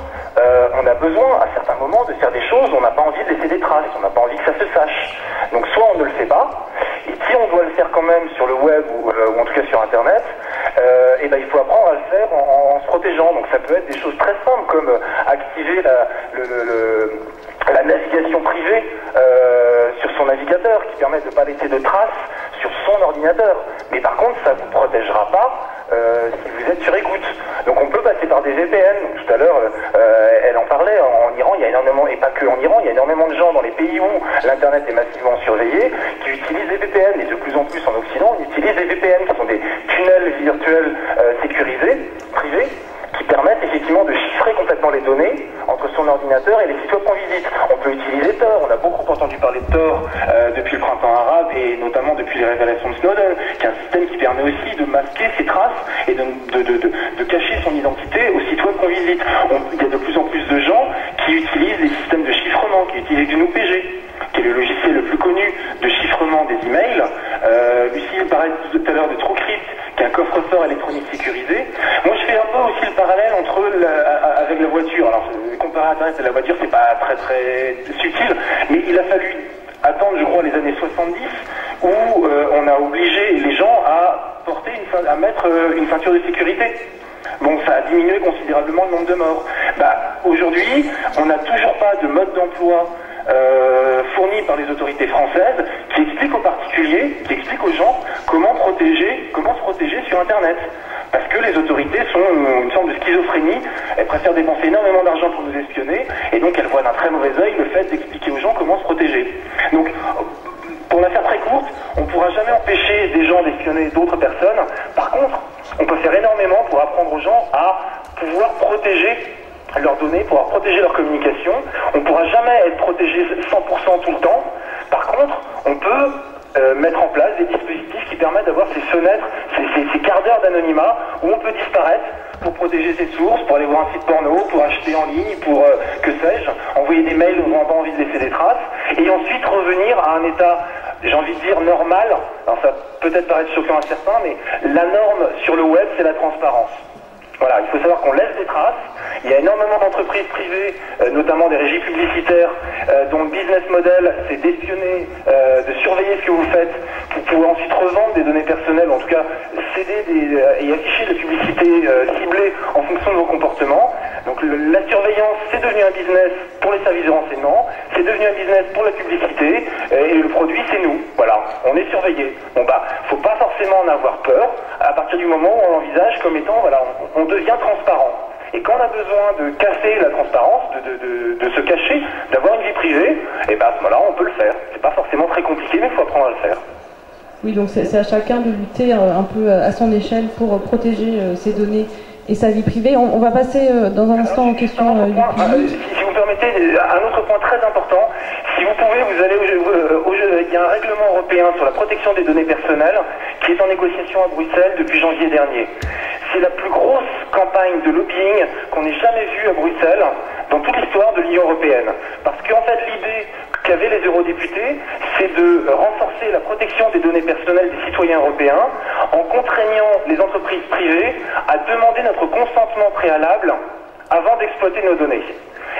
on a besoin à certains moments de faire des choses, on n'a pas envie de laisser des traces, on n'a pas envie que ça se sache. Donc soit on ne le fait pas, et si on doit le faire quand même sur le web ou en tout cas sur Internet, et ben il faut apprendre à le faire en se protégeant. Donc ça peut être des choses très simples comme activer la navigation privée sur son navigateur qui permet de ne pas laisser de traces sur son ordinateur. Mais par contre ça ne vous protégera pas si vous êtes sur écoute. Donc on peut passer par des VPN. Donc, tout à l'heure elle en parlait, en Iran il y a énormément, et pas que en Iran, il y a énormément de gens dans les pays où l'internet est massivement surveillé qui utilisent des VPN, et de plus en plus en Occident on utilise des VPN qui sont des tunnels virtuels sécurisés, privés, qui permettent effectivement de chiffrer complètement les données entre son ordinateur et les sites web qu'on visite. On peut utiliser Tor, on a beaucoup entendu parler de Tor depuis le printemps arabe et notamment depuis les révélations de Snowden, qui est un système qui permet aussi de masquer ses traces et de cacher son identité aux sites web qu'on visite. Il y a de plus en plus de gens qui utilisent les systèmes de chiffrement, qui utilisent du GNU-PG, qui est le logiciel le plus connu de chiffrement des emails. Lucie parlait tout à l'heure de TrueCrypt, qui est un coffre-fort électronique sécurisé. Moi, je fais un peu aussi le parallèle avec la voiture. Alors, comparer Internet et la voiture, c'est pas très très subtil, mais il a fallu attendre, je crois, les années 70, où on a obligé les gens à mettre une ceinture de sécurité. Bon, ça a diminué considérablement le nombre de morts. Aujourd'hui, on n'a toujours pas de mode d'emploi fourni par les autorités françaises qui explique aux particuliers, qui explique aux gens comment se protéger sur Internet. Parce que les autorités sont une sorte de schizophrénie, elles préfèrent dépenser énormément d'argent pour nous espionner, et donc elles voient d'un très mauvais œil le fait d'expliquer aux gens comment se protéger. Donc, pour la faire très courte, on ne pourra jamais empêcher des gens d'espionner d'autres personnes. Par contre, on peut faire énormément pour apprendre aux gens à pouvoir protéger leurs données, pouvoir protéger leur communication. On ne pourra jamais être protégé 100% tout le temps. Par contre, on peut mettre en place des dispositifs qui permettent d'avoir ces fenêtres, ces quarts d'heure d'anonymat où on peut disparaître pour protéger ses sources, pour aller voir un site porno, pour acheter en ligne, pour que sais-je, envoyer des mails où on n'a pas envie de laisser des traces, et ensuite revenir à un état, j'ai envie de dire, normal. Alors ça peut peut-être paraître choquant à certains, mais la norme sur le web, c'est la transparence. Voilà, il faut savoir qu'on laisse des traces. Il y a énormément d'entreprises privées, notamment des régies publicitaires, dont le business model, c'est d'espionner, de surveiller ce que vous faites, pour pouvoir ensuite revendre des données personnelles, ou en tout cas céder et afficher de la publicité ciblée en fonction de vos comportements. Donc la surveillance, c'est devenu un business pour les services de renseignement, c'est devenu un business pour la publicité, et le produit, c'est nous. Voilà, on est surveillé. Bon faut pas forcément en avoir peur, à partir du moment où on l'envisage comme étant, voilà, on devient transparent. Et quand on a besoin de casser la transparence, de se cacher, d'avoir une vie privée, et à ce moment-là, on peut le faire. C'est pas forcément très compliqué, mais il faut apprendre à le faire. Oui, donc c'est à chacun de lutter un peu à son échelle pour protéger ses données et sa vie privée. On va passer dans un instant aux questions du public. Si vous me permettez, un autre point très important, si vous pouvez, vous allez il y a un règlement européen sur la protection des données personnelles qui est en négociation à Bruxelles depuis janvier dernier. C'est la plus grosse campagne de lobbying qu'on ait jamais vue à Bruxelles dans toute l'histoire de l'Union européenne. Parce qu'en fait, l'idée qu'avaient les eurodéputés, c'est de renforcer la protection des données personnelles des citoyens européens en contraignant les entreprises privées à demander notre consentement préalable avant d'exploiter nos données.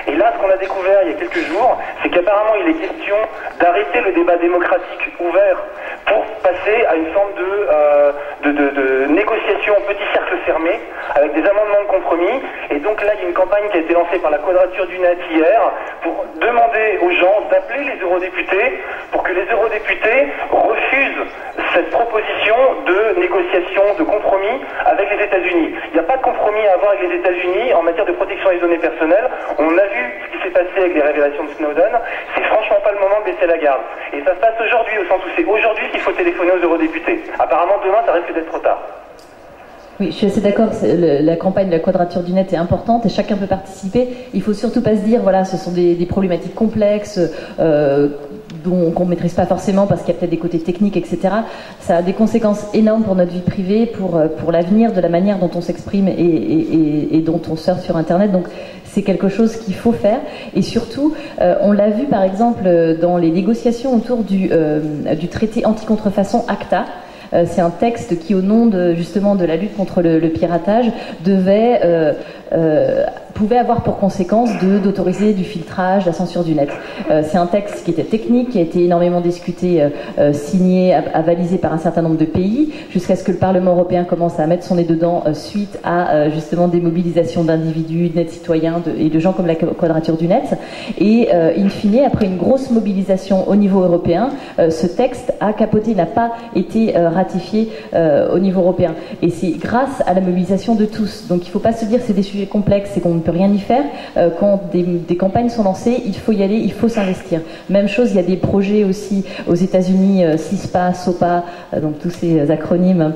Et là, ce qu'on a découvert il y a quelques jours, c'est qu'apparemment il est question d'arrêter le débat démocratique ouvert pour passer à une forme de négociation en petit cercle fermé, avec des amendements de compromis. Et donc là, il y a une campagne qui a été lancée par la Quadrature du Net hier pour demander aux gens d'appeler les eurodéputés pour que les eurodéputés refusent cette proposition de négociation, de compromis avec les États-Unis. Il n'y a pas de compromis à avoir avec les États-Unis en matière de protection des données personnelles. On a vu ce qui s'est passé avec les révélations de Snowden. C'est franchement pas le moment de baisser la garde. Et ça se passe aujourd'hui, au sens où c'est aujourd'hui qu'il faut téléphoner aux eurodéputés. Apparemment, demain, ça risque d'être trop tard. Oui, je suis assez d'accord. La campagne de la Quadrature du Net est importante et chacun peut participer. Il faut surtout pas se dire, voilà, ce sont des problématiques complexes qu'on ne maîtrise pas forcément parce qu'il y a peut-être des côtés techniques, etc. Ça a des conséquences énormes pour notre vie privée, pour l'avenir, de la manière dont on s'exprime et dont on surfe sur Internet. Donc, c'est quelque chose qu'il faut faire. Et surtout, on l'a vu par exemple dans les négociations autour du traité anti-contrefaçon ACTA. C'est un texte qui, au nom justement de la lutte contre le piratage, pouvait avoir pour conséquence d'autoriser du filtrage, la censure du net. C'est un texte qui était technique, qui a été énormément discuté, signé, avalisé par un certain nombre de pays, jusqu'à ce que le Parlement européen commence à mettre son nez dedans suite à justement des mobilisations d'individus, de net citoyens et de gens comme la Quadrature du Net. Et in fine, après une grosse mobilisation au niveau européen, ce texte a capoté, n'a pas été ratifié au niveau européen. Et c'est grâce à la mobilisation de tous. Donc il ne faut pas se dire que c'est des sujets complexes et qu'on ne peut rien y faire. Quand des campagnes sont lancées, il faut y aller, il faut s'investir. Même chose, il y a des projets aussi aux États-Unis, CISPA, SOPA, donc tous ces acronymes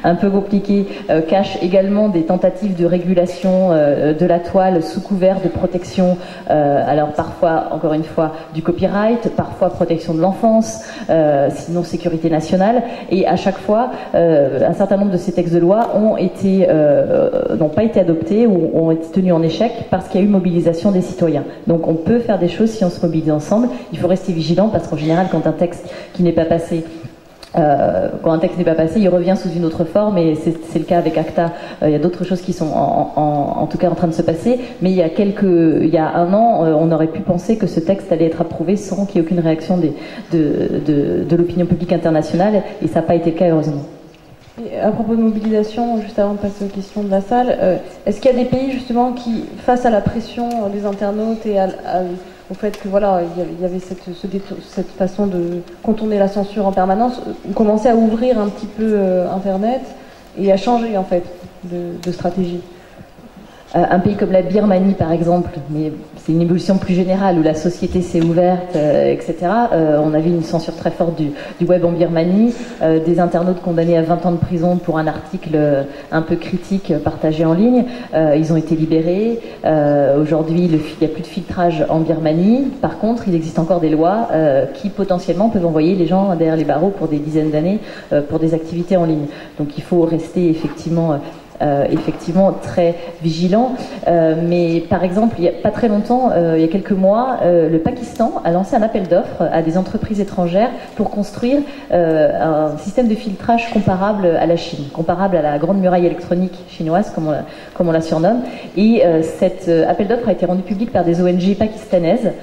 un peu compliqués, cachent également des tentatives de régulation de la toile sous couvert de protection, alors parfois, encore une fois, du copyright, parfois protection de l'enfance, sinon sécurité nationale. Et à chaque fois, un certain nombre de ces textes de loi n'ont pas été adoptés ou ont été tenus en échec parce qu'il y a eu mobilisation des citoyens. Donc on peut faire des choses si on se mobilise ensemble. Il faut rester vigilant parce qu'en général, quand un texte n'est pas passé, il revient sous une autre forme, et c'est le cas avec ACTA. Il y a d'autres choses qui sont en tout cas en train de se passer, mais il y a un an, on aurait pu penser que ce texte allait être approuvé sans qu'il y ait aucune réaction de l'opinion publique internationale, et ça n'a pas été le cas, heureusement. Et à propos de mobilisation, juste avant de passer aux questions de la salle, est-ce qu'il y a des pays justement qui, face à la pression des internautes et au fait que voilà, il y avait cette façon de contourner la censure en permanence, ont commencé à ouvrir un petit peu Internet et à changer en fait de stratégie? Un pays comme la Birmanie, par exemple, mais c'est une évolution plus générale où la société s'est ouverte, etc. On a vu une censure très forte du web en Birmanie, des internautes condamnés à 20 ans de prison pour un article un peu critique partagé en ligne. Ils ont été libérés. Aujourd'hui, il n'y a plus de filtrage en Birmanie. Par contre, il existe encore des lois qui potentiellement peuvent envoyer les gens derrière les barreaux pour des dizaines d'années pour des activités en ligne. Donc il faut rester effectivement très vigilant. Mais par exemple, il n'y a pas très longtemps, il y a quelques mois, le Pakistan a lancé un appel d'offres à des entreprises étrangères pour construire un système de filtrage comparable à la Chine, comparable à la grande muraille électronique chinoise, comme on la surnomme. Et cet appel d'offres a été rendu public par des ONG pakistanaises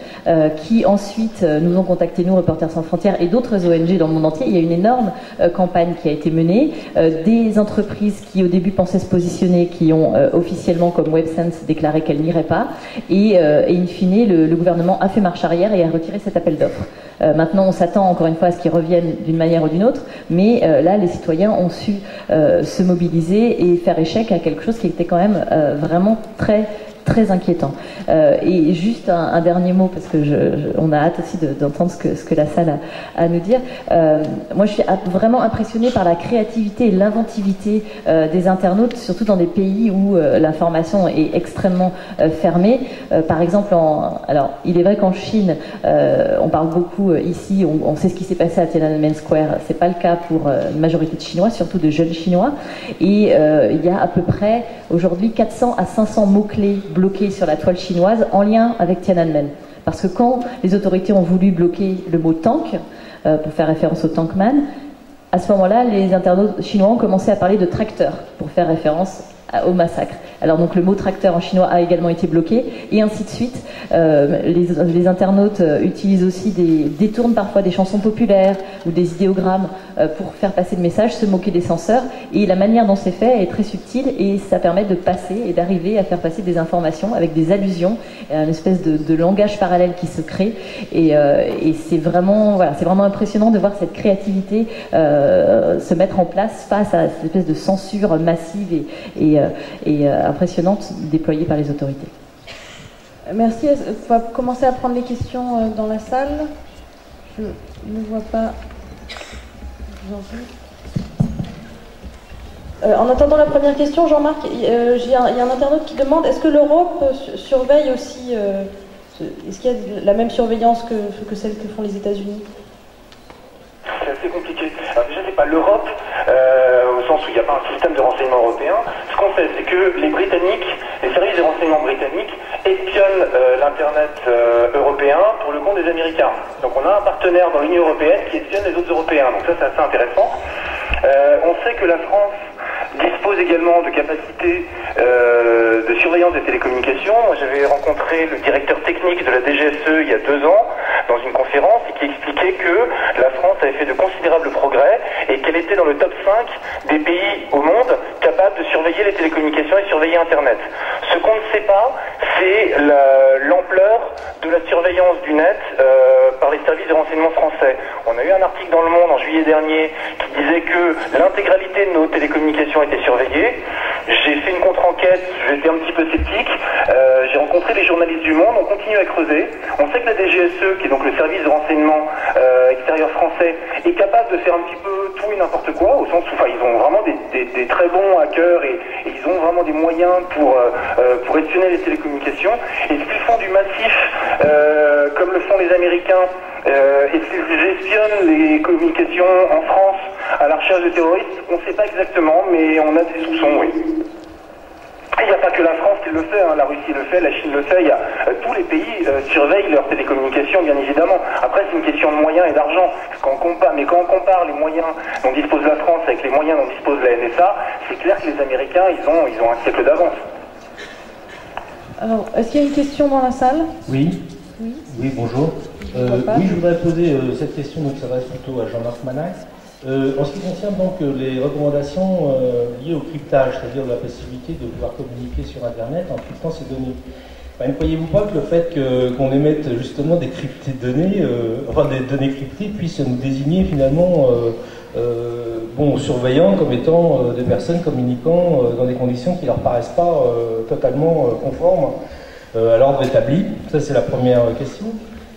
qui ensuite nous ont contactés, nous, Reporters sans frontières, et d'autres ONG dans le monde entier. Il y a une énorme campagne qui a été menée, des entreprises qui au début pensaient se positionner, qui ont officiellement comme WebSense déclaré qu'elles n'iraient pas, et in fine le gouvernement a fait marche arrière et a retiré cet appel d'offres. Maintenant on s'attend encore une fois à ce qu'ils reviennent d'une manière ou d'une autre, mais là les citoyens ont su se mobiliser et faire échec à quelque chose qui était quand même vraiment très inquiétant. Et juste un dernier mot, parce que on a hâte aussi d'entendre ce que la salle a à nous dire. Moi, je suis vraiment impressionnée par la créativité et l'inventivité des internautes, surtout dans des pays où l'information est extrêmement fermée. Par exemple, alors, il est vrai qu'en Chine, on parle beaucoup ici, on sait ce qui s'est passé à Tiananmen Square. C'est pas le cas pour une majorité de Chinois, surtout de jeunes Chinois. Et il y a à peu près aujourd'hui 400 à 500 mots-clés bloqué sur la toile chinoise en lien avec Tiananmen. Parce que quand les autorités ont voulu bloquer le mot tank, pour faire référence au Tankman, à ce moment-là, les internautes chinois ont commencé à parler de tracteur, pour faire référence au massacre. Alors donc le mot tracteur en chinois a également été bloqué, et ainsi de suite. Les internautes utilisent aussi détournent parfois des chansons populaires ou des idéogrammes pour faire passer le message, se moquer des censeurs, et la manière dont c'est fait est très subtile, et ça permet de passer et d'arriver à faire passer des informations avec des allusions, une espèce de langage parallèle qui se crée, et c'est vraiment, voilà, c'est vraiment impressionnant de voir cette créativité se mettre en place face à cette espèce de censure massive et impressionnante déployée par les autorités. Merci. On va commencer à prendre les questions dans la salle. Je ne vois pas. En attendant la première question, Jean-Marc, il y a un internaute qui demande, est-ce que l'Europe surveille aussi, est-ce qu'il y a la même surveillance que celle que font les États-Unis? C'est assez compliqué. Alors déjà, c'est pas l'Europe, au sens où il n'y a pas un système de renseignement européen. Ce qu'on sait, c'est que les Britanniques, les services de renseignement britanniques, espionnent l'Internet européen pour le compte des Américains. Donc on a un partenaire dans l'Union européenne qui espionne les autres Européens. Donc ça, c'est assez intéressant. On sait que la France dispose également de capacités de surveillance des télécommunications. Moi, j'avais rencontré le directeur technique de la DGSE il y a 2 ans dans une conférence et qui expliquait que la France avait fait de considérables progrès et qu'elle était dans le top 5 des pays au monde capables de surveiller les télécommunications et surveiller Internet. Ce qu'on ne sait pas, c'est l'ampleur de la surveillance du net par les services de renseignement français. On a eu un article dans Le Monde en juillet dernier qui disait que l'intégralité de nos télécommunications était surveillée. J'ai fait une contre-enquête, j'étais un petit peu sceptique. J'ai rencontré les journalistes du Monde, on continue à creuser. On sait que la DGSE, qui est donc le service de renseignement extérieur français, est capable de faire un petit peu tout et n'importe quoi, au sens où ils ont vraiment des très bons hackers et ils ont vraiment des moyens pour espionner les télécommunications. Et s'ils font du massif, comme le font les Américains, et s'ils espionnent les communications en France à la recherche de terroristes, on ne sait pas exactement, mais on a des soupçons, oui. Il n'y a pas que la France qui le fait, hein. La Russie le fait, la Chine le fait, tous les pays surveillent leurs télécommunications, bien évidemment. Après, c'est une question de moyens et d'argent. Mais quand on compare les moyens dont dispose la France avec les moyens dont dispose la NSA, c'est clair que les Américains, ils ont un siècle d'avance. Alors, est-ce qu'il y a une question dans la salle? Oui. Oui, bonjour. Oui, je voudrais poser cette question, donc ça va plutôt à Jean-Marc Manax. En ce qui concerne donc les recommandations liées au cryptage, c'est-à-dire la possibilité de pouvoir communiquer sur Internet en cryptant ces données. Ne croyez-vous pas que le fait qu'on émette justement des cryptés de données, des données cryptées, puisse nous désigner finalement surveillants comme étant des personnes communiquant dans des conditions qui ne leur paraissent pas totalement conformes à l'ordre établi? Ça, c'est la première question.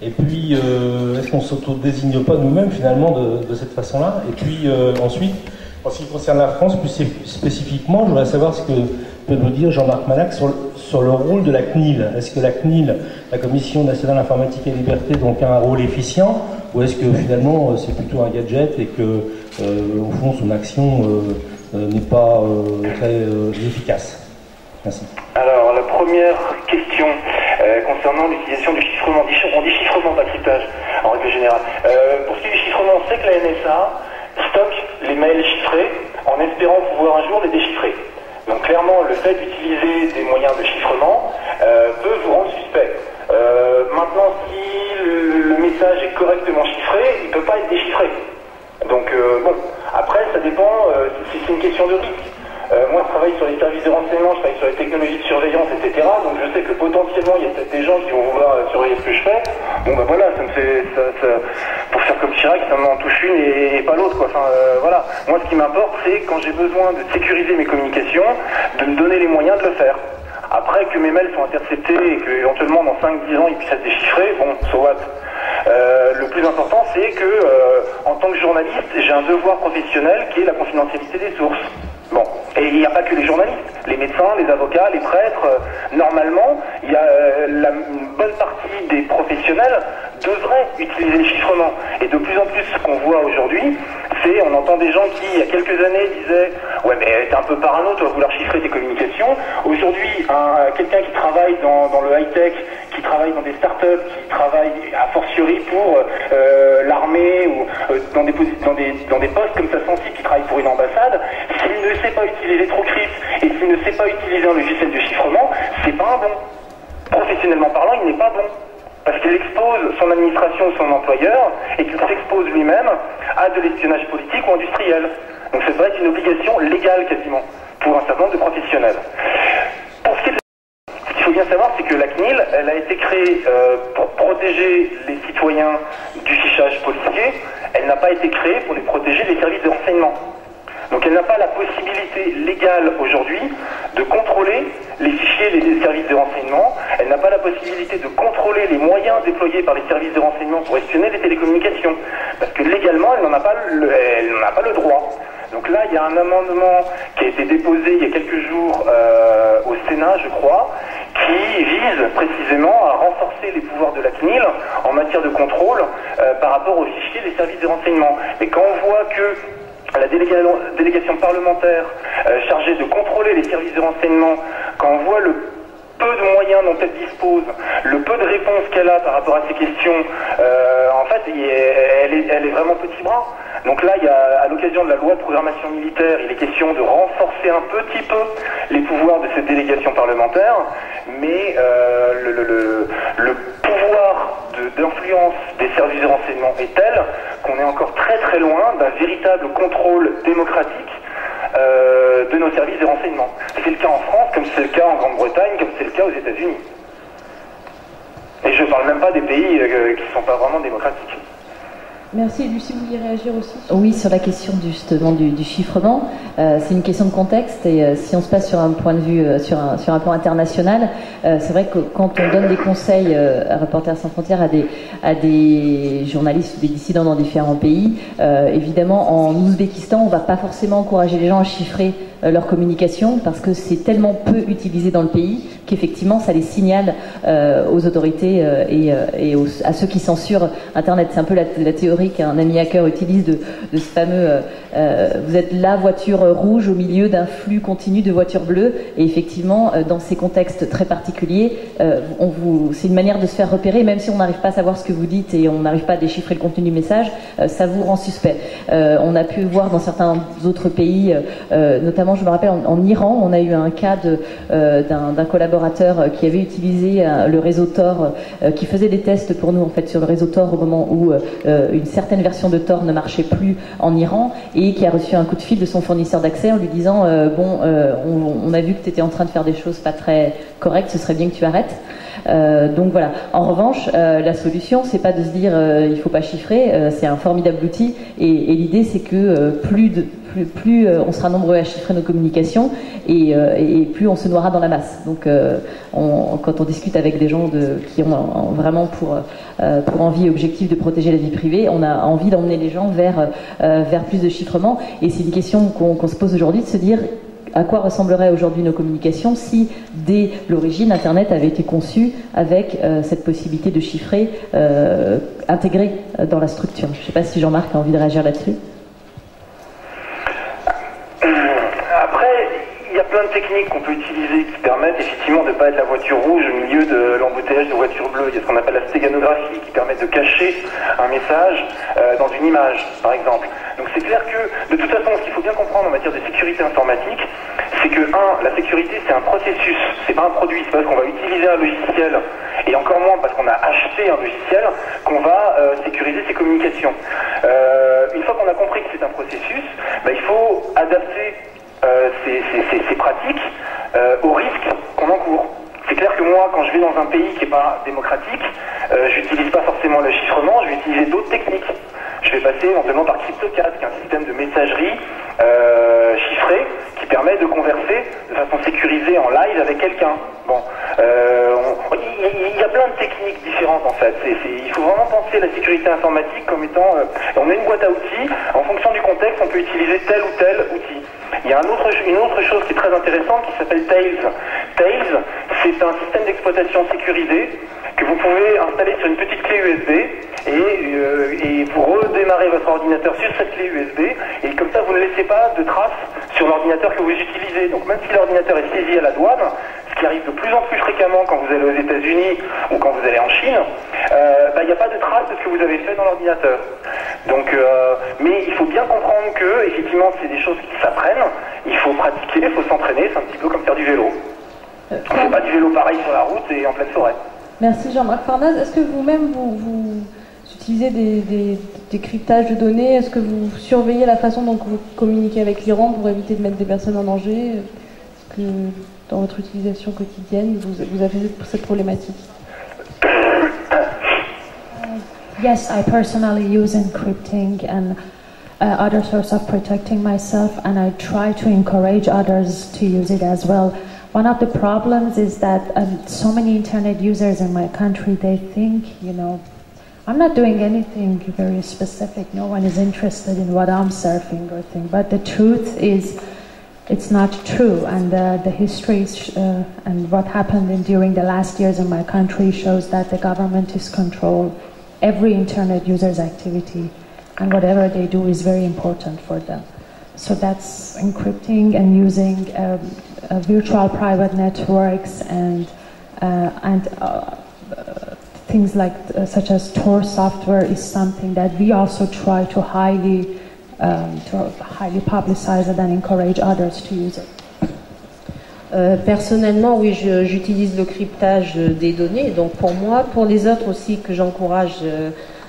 Et puis, est-ce qu'on ne s'auto-désigne pas nous-mêmes finalement de cette façon-là? Et puis ensuite, en ce qui concerne la France, plus spécifiquement, je voudrais savoir ce que peut nous dire Jean-Marc Manax sur le rôle de la CNIL. Est-ce que la CNIL, la Commission nationale informatique et liberté, donc a un rôle efficient, ou est-ce que finalement c'est plutôt un gadget et que, au fond, son action n'est pas très efficace? Merci. Alors, la première question concernant l'utilisation du chiffrement. On dit chiffrement, pas cryptage, en règle générale. Pour ce qui est du chiffrement, on sait que la NSA stocke les mails chiffrés en espérant pouvoir un jour les déchiffrer. Donc clairement, le fait d'utiliser des moyens de chiffrement peut vous rendre suspect. Maintenant, si le message est correctement chiffré, il ne peut pas être déchiffré. Donc après, ça dépend, c'est une question de risque. Moi, je travaille sur les services de renseignement, je travaille sur les technologies de surveillance, etc. Donc, je sais que potentiellement, il y a peut-être des gens qui vont vouloir surveiller ce que je fais. Bon, ben voilà, pour faire comme Chirac, ça m'en touche une et pas l'autre, quoi. Enfin, voilà. Moi, ce qui m'importe, c'est quand j'ai besoin de sécuriser mes communications, de me donner les moyens de le faire. Après, que mes mails sont interceptés et qu'éventuellement, dans 5-10 ans, ils puissent être déchiffrés, bon, so what. Le plus important, c'est que, en tant que journaliste, j'ai un devoir professionnel qui est la confidentialité des sources. Bon, et il n'y a pas que les journalistes, les médecins, les avocats, les prêtres. Normalement, il y a une bonne partie des professionnels devraient utiliser le chiffrement. Et de plus en plus, ce qu'on voit aujourd'hui, c'est, on entend des gens qui, il y a quelques années, disaient « Ouais, mais t'es un peu parano, tu vas vouloir chiffrer tes communications. » communication. Aujourd'hui, quelqu'un qui travaille dans le high-tech, qui travaille dans des startups, qui travaille a fortiori pour l'armée ou dans des postes comme ça sensibles, qui travaille pour une ambassade, s'il ne sait pas utiliser TrueCrypt et s'il ne sait pas utiliser un logiciel de chiffrement, c'est pas un bon. Professionnellement parlant, il n'est pas bon. Parce qu'il expose son administration ou son employeur et qu'il s'expose lui-même à de l'espionnage politique ou industriel. Donc ça doit être une obligation légale quasiment pour un certain nombre de professionnels. Pour ce qui est de ce qu'il faut bien savoir, c'est que la CNIL, elle a été créée pour protéger les citoyens du fichage policier. Elle n'a pas été créée pour les protéger des services de renseignement. Donc elle n'a pas la possibilité légale aujourd'hui de contrôler les fichiers des services de renseignement. Elle n'a pas la possibilité de contrôler les moyens déployés par les services de renseignement pour espionner les télécommunications. Parce que légalement, elle n'en a pas le droit. Donc là, il y a un amendement qui a été déposé il y a quelques jours au Sénat, je crois, qui vise précisément à renforcer les pouvoirs de la CNIL en matière de contrôle par rapport aux fichiers des services de renseignement. Et quand on voit que la délégation parlementaire chargée de contrôler les services de renseignement, quand on voit le peu de moyens dont elle dispose, le peu de réponses qu'elle a par rapport à ces questions, en fait, elle est vraiment petit bras. Donc là, à l'occasion de la loi de programmation militaire, il est question de renforcer un petit peu les pouvoirs de cette délégation parlementaire, mais le pouvoir d'influence des services de renseignement est tel qu'on est encore très très loin d'un véritable contrôle démocratique de nos services de renseignement. C'est le cas en France, comme c'est le cas en Grande-Bretagne, comme c'est le cas aux États-Unis. Et je ne parle même pas des pays qui ne sont pas vraiment démocratiques. Merci. Lucie, vous vouliez réagir aussi? Oui, sur la question justement du chiffrement, c'est une question de contexte et si on se place sur un point de vue, sur un plan international, c'est vrai que quand on donne des conseils à Reporters sans frontières à des journalistes ou des dissidents dans différents pays, évidemment en Ouzbékistan, on ne va pas forcément encourager les gens à chiffrer leur communication parce que c'est tellement peu utilisé dans le pays qu'effectivement ça les signale aux autorités et à ceux qui censurent Internet. C'est un peu la théorie qu'un ami hacker utilise de ce fameux vous êtes la voiture rouge au milieu d'un flux continu de voitures bleues, et effectivement dans ces contextes très particuliers c'est une manière de se faire repérer, même si on n'arrive pas à savoir ce que vous dites et on n'arrive pas à déchiffrer le contenu du message, ça vous rend suspect. On a pu voir dans certains autres pays, notamment je me rappelle en Iran, on a eu un cas d'un collaborateur qui avait utilisé le réseau Tor, qui faisait des tests pour nous en fait sur le réseau Tor au moment où une certaine version de Tor ne marchait plus en Iran, et qui a reçu un coup de fil de son fournisseur d'accès en lui disant on a vu que tu étais en train de faire des choses pas très correctes, ce serait bien que tu arrêtes. Donc voilà. En revanche, la solution, c'est pas de se dire il faut pas chiffrer, c'est un formidable outil, et l'idée c'est que plus on sera nombreux à chiffrer nos communications et plus on se noiera dans la masse. Donc quand on discute avec des gens qui ont vraiment pour envie et objectif de protéger la vie privée, on a envie d'emmener les gens vers plus de chiffrement, et c'est une question qu'on se pose aujourd'hui, de se dire à quoi ressembleraient aujourd'hui nos communications si, dès l'origine, Internet avait été conçu avec cette possibilité de chiffrer intégrée dans la structure. Je ne sais pas si Jean-Marc a envie de réagir là-dessus. Après, il y a plein de techniques qu'on peut utiliser qui permettent effectivement de ne pas être la voiture rouge au milieu de l'embouteillage de voitures bleues. Il y a ce qu'on appelle la stéganographie qui permet de cacher un message dans une image, par exemple. Donc c'est clair que, de toute façon, ce qu'il faut bien comprendre en matière de sécurité informatique, c'est que, la sécurité, c'est un processus, c'est pas un produit. C'est pas parce qu'on va utiliser un logiciel, et encore moins parce qu'on a acheté un logiciel, qu'on va sécuriser ses communications. Une fois qu'on a compris que c'est un processus, il faut adapter ces pratiques aux risques qu'on encourt. C'est clair que moi, quand je vais dans un pays qui n'est pas démocratique, j'utilise pas forcément le chiffrement, je vais utiliser d'autres techniques. Je vais passer éventuellement par CryptoCat, qui est un système de messagerie chiffré qui permet de converser de façon sécurisée en live avec quelqu'un. Bon, il y a plein de techniques différentes en fait. Il faut vraiment penser la sécurité informatique comme étant... on a une boîte à outils, en fonction du contexte, on peut utiliser tel ou tel outil. Il y a une autre chose qui est très intéressante qui s'appelle Tails. Tails, c'est un système d'exploitation sécurisé que vous pouvez installer sur une petite clé USB et vous redémarrez votre ordinateur sur cette clé USB, et comme ça vous ne laissez pas de traces sur l'ordinateur que vous utilisez. Donc même si l'ordinateur est saisi à la douane, ce qui arrive de plus en plus fréquemment quand vous allez aux États-Unis ou quand vous allez en Chine, il n'y a pas de trace de ce que vous avez fait dans l'ordinateur. Donc, mais il faut bien comprendre que, effectivement, c'est des choses qui s'apprennent, il faut pratiquer, il faut s'entraîner, c'est un petit peu comme faire du vélo. On ne fait pas du vélo pareil sur la route et en pleine forêt. Merci Jean-Marc Farnaz. Est-ce que vous-même, vous utilisez des cryptages de données? Est-ce que vous surveillez la façon dont vous communiquez avec l'Iran pour éviter de mettre des personnes en danger? Est-ce que dans votre utilisation quotidienne, vous avez cette problématique? Yes, I personally use encrypting and other sorts of protecting myself, and I try to encourage others to use it as well. One of the problems is that so many internet users in my country, they think, I'm not doing anything very specific. No one is interested in what I'm surfing or thing. But the truth is, it's not true. And the history and what happened during the last years in my country shows that the government is control every internet user's activity, and whatever they do is very important for them. So that's encrypting and using virtual private networks and things like such as Tor software is something that we also try to highly publicize it and encourage others to use it. Personnellement, oui, j'utilise le cryptage des données. Donc pour moi, pour les autres aussi que j'encourage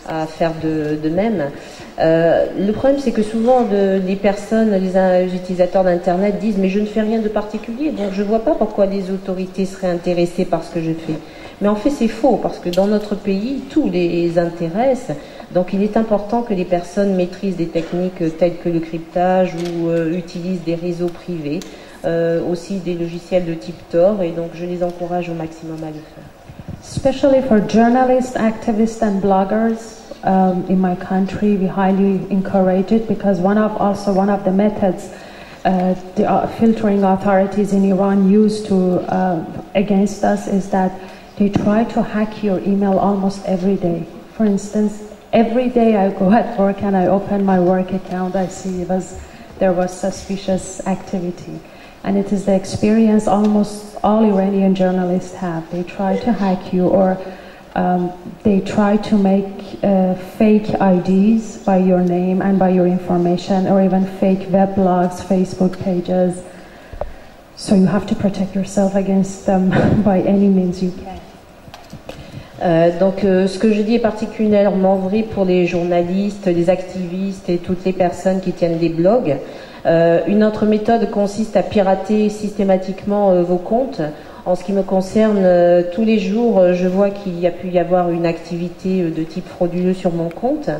à faire de même. Le problème, c'est que souvent les personnes, les utilisateurs d'Internet disent « mais je ne fais rien de particulier, donc je ne vois pas pourquoi les autorités seraient intéressées par ce que je fais ». Mais en fait, c'est faux, parce que dans notre pays, tout les intéresse. Donc il est important que les personnes maîtrisent des techniques telles que le cryptage ou utilisent des réseaux privés, aussi des logiciels de type Tor, et donc je les encourage au maximum à le faire. Especially for journalists, activists and bloggers in my country, we highly encourage it, because one of the methods the filtering authorities in Iran use against us is that they try to hack your email almost every day. For instance, every day I go at work and I open my work account, I see there was suspicious activity. And it is the experience almost all Iranian journalists have. They try to hack you, or they try to make fake IDs by your name and by your information, or even fake weblogs, Facebook pages. So you have to protect yourself against them by any means you can. Donc ce que je dis est particulièrement vrai pour les journalistes, les activistes et toutes les personnes qui tiennent des blogs. Une autre méthode consiste à pirater systématiquement vos comptes. En ce qui me concerne, tous les jours, je vois qu'il y a pu y avoir une activité de type frauduleux sur mon compte.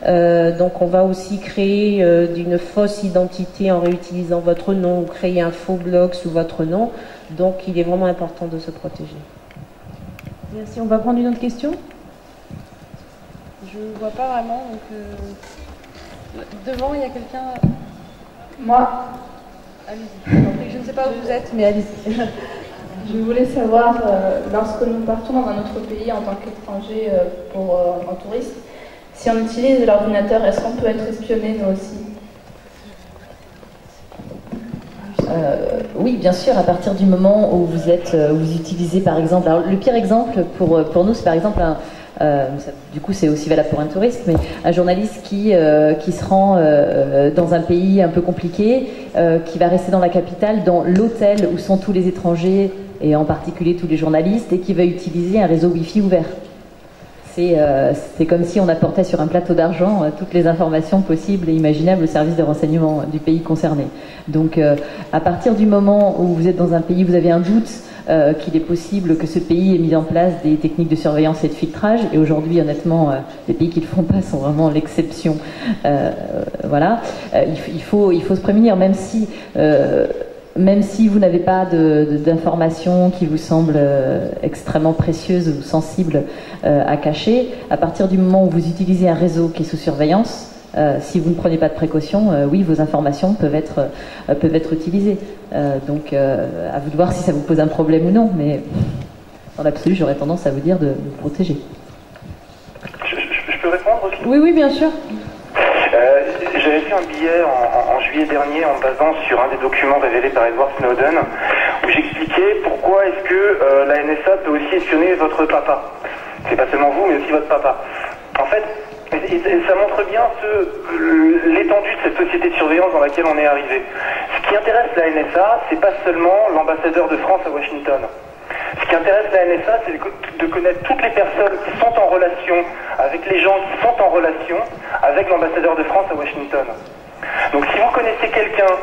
Donc on va aussi créer une fausse identité en réutilisant votre nom, ou créer un faux blog sous votre nom. Donc il est vraiment important de se protéger. Merci. On va prendre une autre question. Je ne vois pas vraiment. Donc, devant, il y a quelqu'un. Moi. Allez-y. Je ne sais pas où vous êtes, mais allez-y. Je voulais savoir, lorsque nous partons dans un autre pays en tant qu'étranger en touriste, si on utilise l'ordinateur, est-ce qu'on peut être espionné nous aussi? Oui, bien sûr, à partir du moment où vous utilisez par exemple, alors le pire exemple pour nous, c'est par exemple du coup c'est aussi valable pour un touriste, mais un journaliste qui se rend dans un pays un peu compliqué, qui va rester dans la capitale, dans l'hôtel où sont tous les étrangers et en particulier tous les journalistes, et qui va utiliser un réseau Wi-Fi ouvert. C'est comme si on apportait sur un plateau d'argent toutes les informations possibles et imaginables au service de renseignement du pays concerné. Donc à partir du moment où vous êtes dans un pays, vous avez un doute qu'il est possible que ce pays ait mis en place des techniques de surveillance et de filtrage, et aujourd'hui honnêtement les pays qui ne le font pas sont vraiment l'exception. Voilà, il faut se prémunir, même si vous n'avez pas d'informations qui vous semblent extrêmement précieuses ou sensibles à cacher. À partir du moment où vous utilisez un réseau qui est sous surveillance, si vous ne prenez pas de précautions, oui, vos informations peuvent être utilisées. Donc, à vous de voir si ça vous pose un problème ou non, mais dans l'absolu, j'aurais tendance à vous dire de vous protéger. Je peux répondre aussi ? Oui, bien sûr. J'avais écrit un billet en juillet dernier en me basant sur un des documents révélés par Edward Snowden, où j'expliquais pourquoi est-ce que la NSA peut aussi espionner votre papa. C'est pas seulement vous, mais aussi votre papa. En fait, et ça montre bien l'étendue de cette société de surveillance dans laquelle on est arrivé. Ce qui intéresse la NSA, c'est pas seulement l'ambassadeur de France à Washington. Ce qui intéresse la NSA, c'est de connaître toutes les personnes qui sont en relation avec les gens qui sont en relation avec l'ambassadeur de France à Washington. Donc si vous connaissez quelqu'un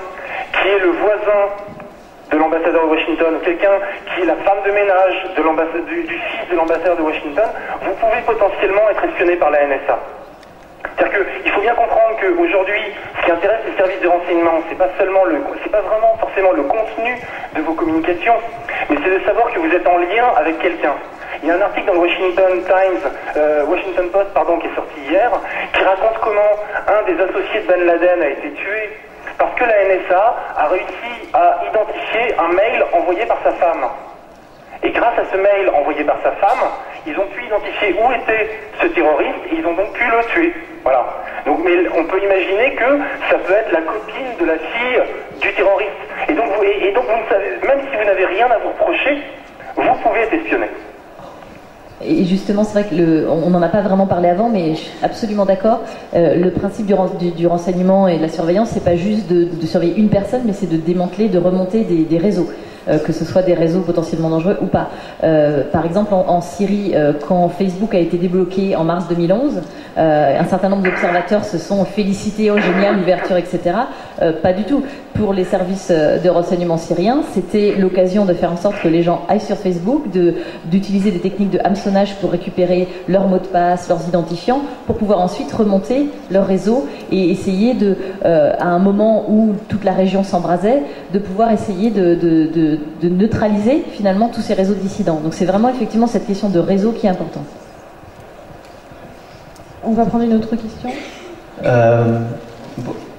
qui est le voisin de l'ambassadeur de Washington, ou quelqu'un qui est la femme de ménage du fils de l'ambassadeur de Washington, vous pouvez potentiellement être espionné par la NSA. C'est-à-dire qu'il faut bien comprendre qu'aujourd'hui, ce qui intéresse les services de renseignement, c'est pas vraiment forcément le contenu de vos communications, mais c'est de savoir que vous êtes en lien avec quelqu'un. Il y a un article dans le Washington Post, qui est sorti hier, qui raconte comment un des associés de Ben Laden a été tué parce que la NSA a réussi à identifier un mail envoyé par sa femme. Et grâce à ce mail envoyé par sa femme, ils ont pu identifier où était ce terroriste et ils ont donc pu le tuer. Voilà. Donc, mais on peut imaginer que ça peut être la copine de la fille du terroriste. Et donc vous ne savez, même si vous n'avez rien à vous reprocher, vous pouvez être espionné. Et justement, c'est vrai qu'on n'en a pas vraiment parlé avant, mais je suis absolument d'accord. Le principe du renseignement et de la surveillance, c'est pas juste de surveiller une personne, mais c'est de démanteler, de remonter des réseaux. Que ce soit des réseaux potentiellement dangereux ou pas. Par exemple, en Syrie, quand Facebook a été débloqué en mars 2011, un certain nombre d'observateurs se sont félicités, oh génial, l'ouverture, etc. Pas du tout. Pour les services de renseignement syriens, c'était l'occasion de faire en sorte que les gens aillent sur Facebook, d'utiliser des techniques de hameçonnage pour récupérer leurs mots de passe, leurs identifiants, pour pouvoir ensuite remonter leur réseau et essayer à un moment où toute la région s'embrasait, de pouvoir essayer de neutraliser finalement tous ces réseaux de dissidents. Donc c'est vraiment effectivement cette question de réseau qui est importante. On va prendre une autre question.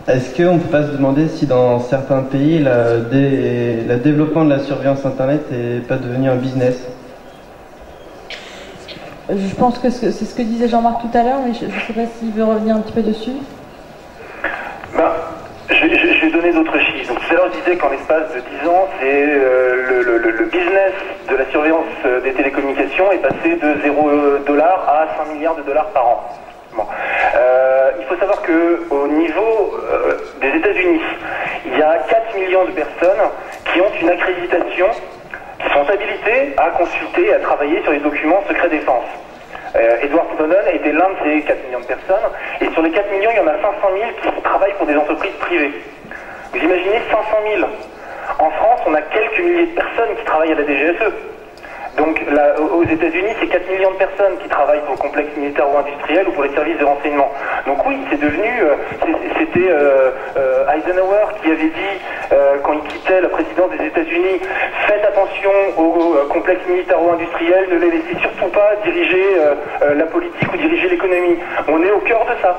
Est-ce qu'on ne peut pas se demander si dans certains pays, le développement de la surveillance Internet n'est pas devenu un business? Je pense que c'est ce que disait Jean-Marc tout à l'heure, mais je ne sais pas s'il veut revenir un petit peu dessus. Je vais donner d'autres chiffres. Donc tout à l'heure, je disais qu'en l'espace de 10 ans, c'est le business de la surveillance des télécommunications est passé de $0 à 5 milliards de dollars par an. Bon. Il faut savoir qu'au niveau des États-Unis, il y a 4 millions de personnes qui ont une accréditation, qui sont habilitées à consulter et à travailler sur les documents secret défense. Edward Snowden était l'un de ces 4 millions de personnes, et sur les 4 millions, il y en a 500 000 qui travaillent pour des entreprises privées. Vous imaginez 500 000. En France, on a quelques milliers de personnes qui travaillent à la DGSE. Donc là, aux États-Unis, c'est 4 millions de personnes qui travaillent pour le complexe militaire ou industriel ou pour les services de renseignement. Donc oui, c'est devenu... C'était Eisenhower qui avait dit, quand il quittait la présidence des États-Unis, faites attention au complexe militaire ou industriel, ne les laissez surtout pas diriger la politique ou diriger l'économie. On est au cœur de ça.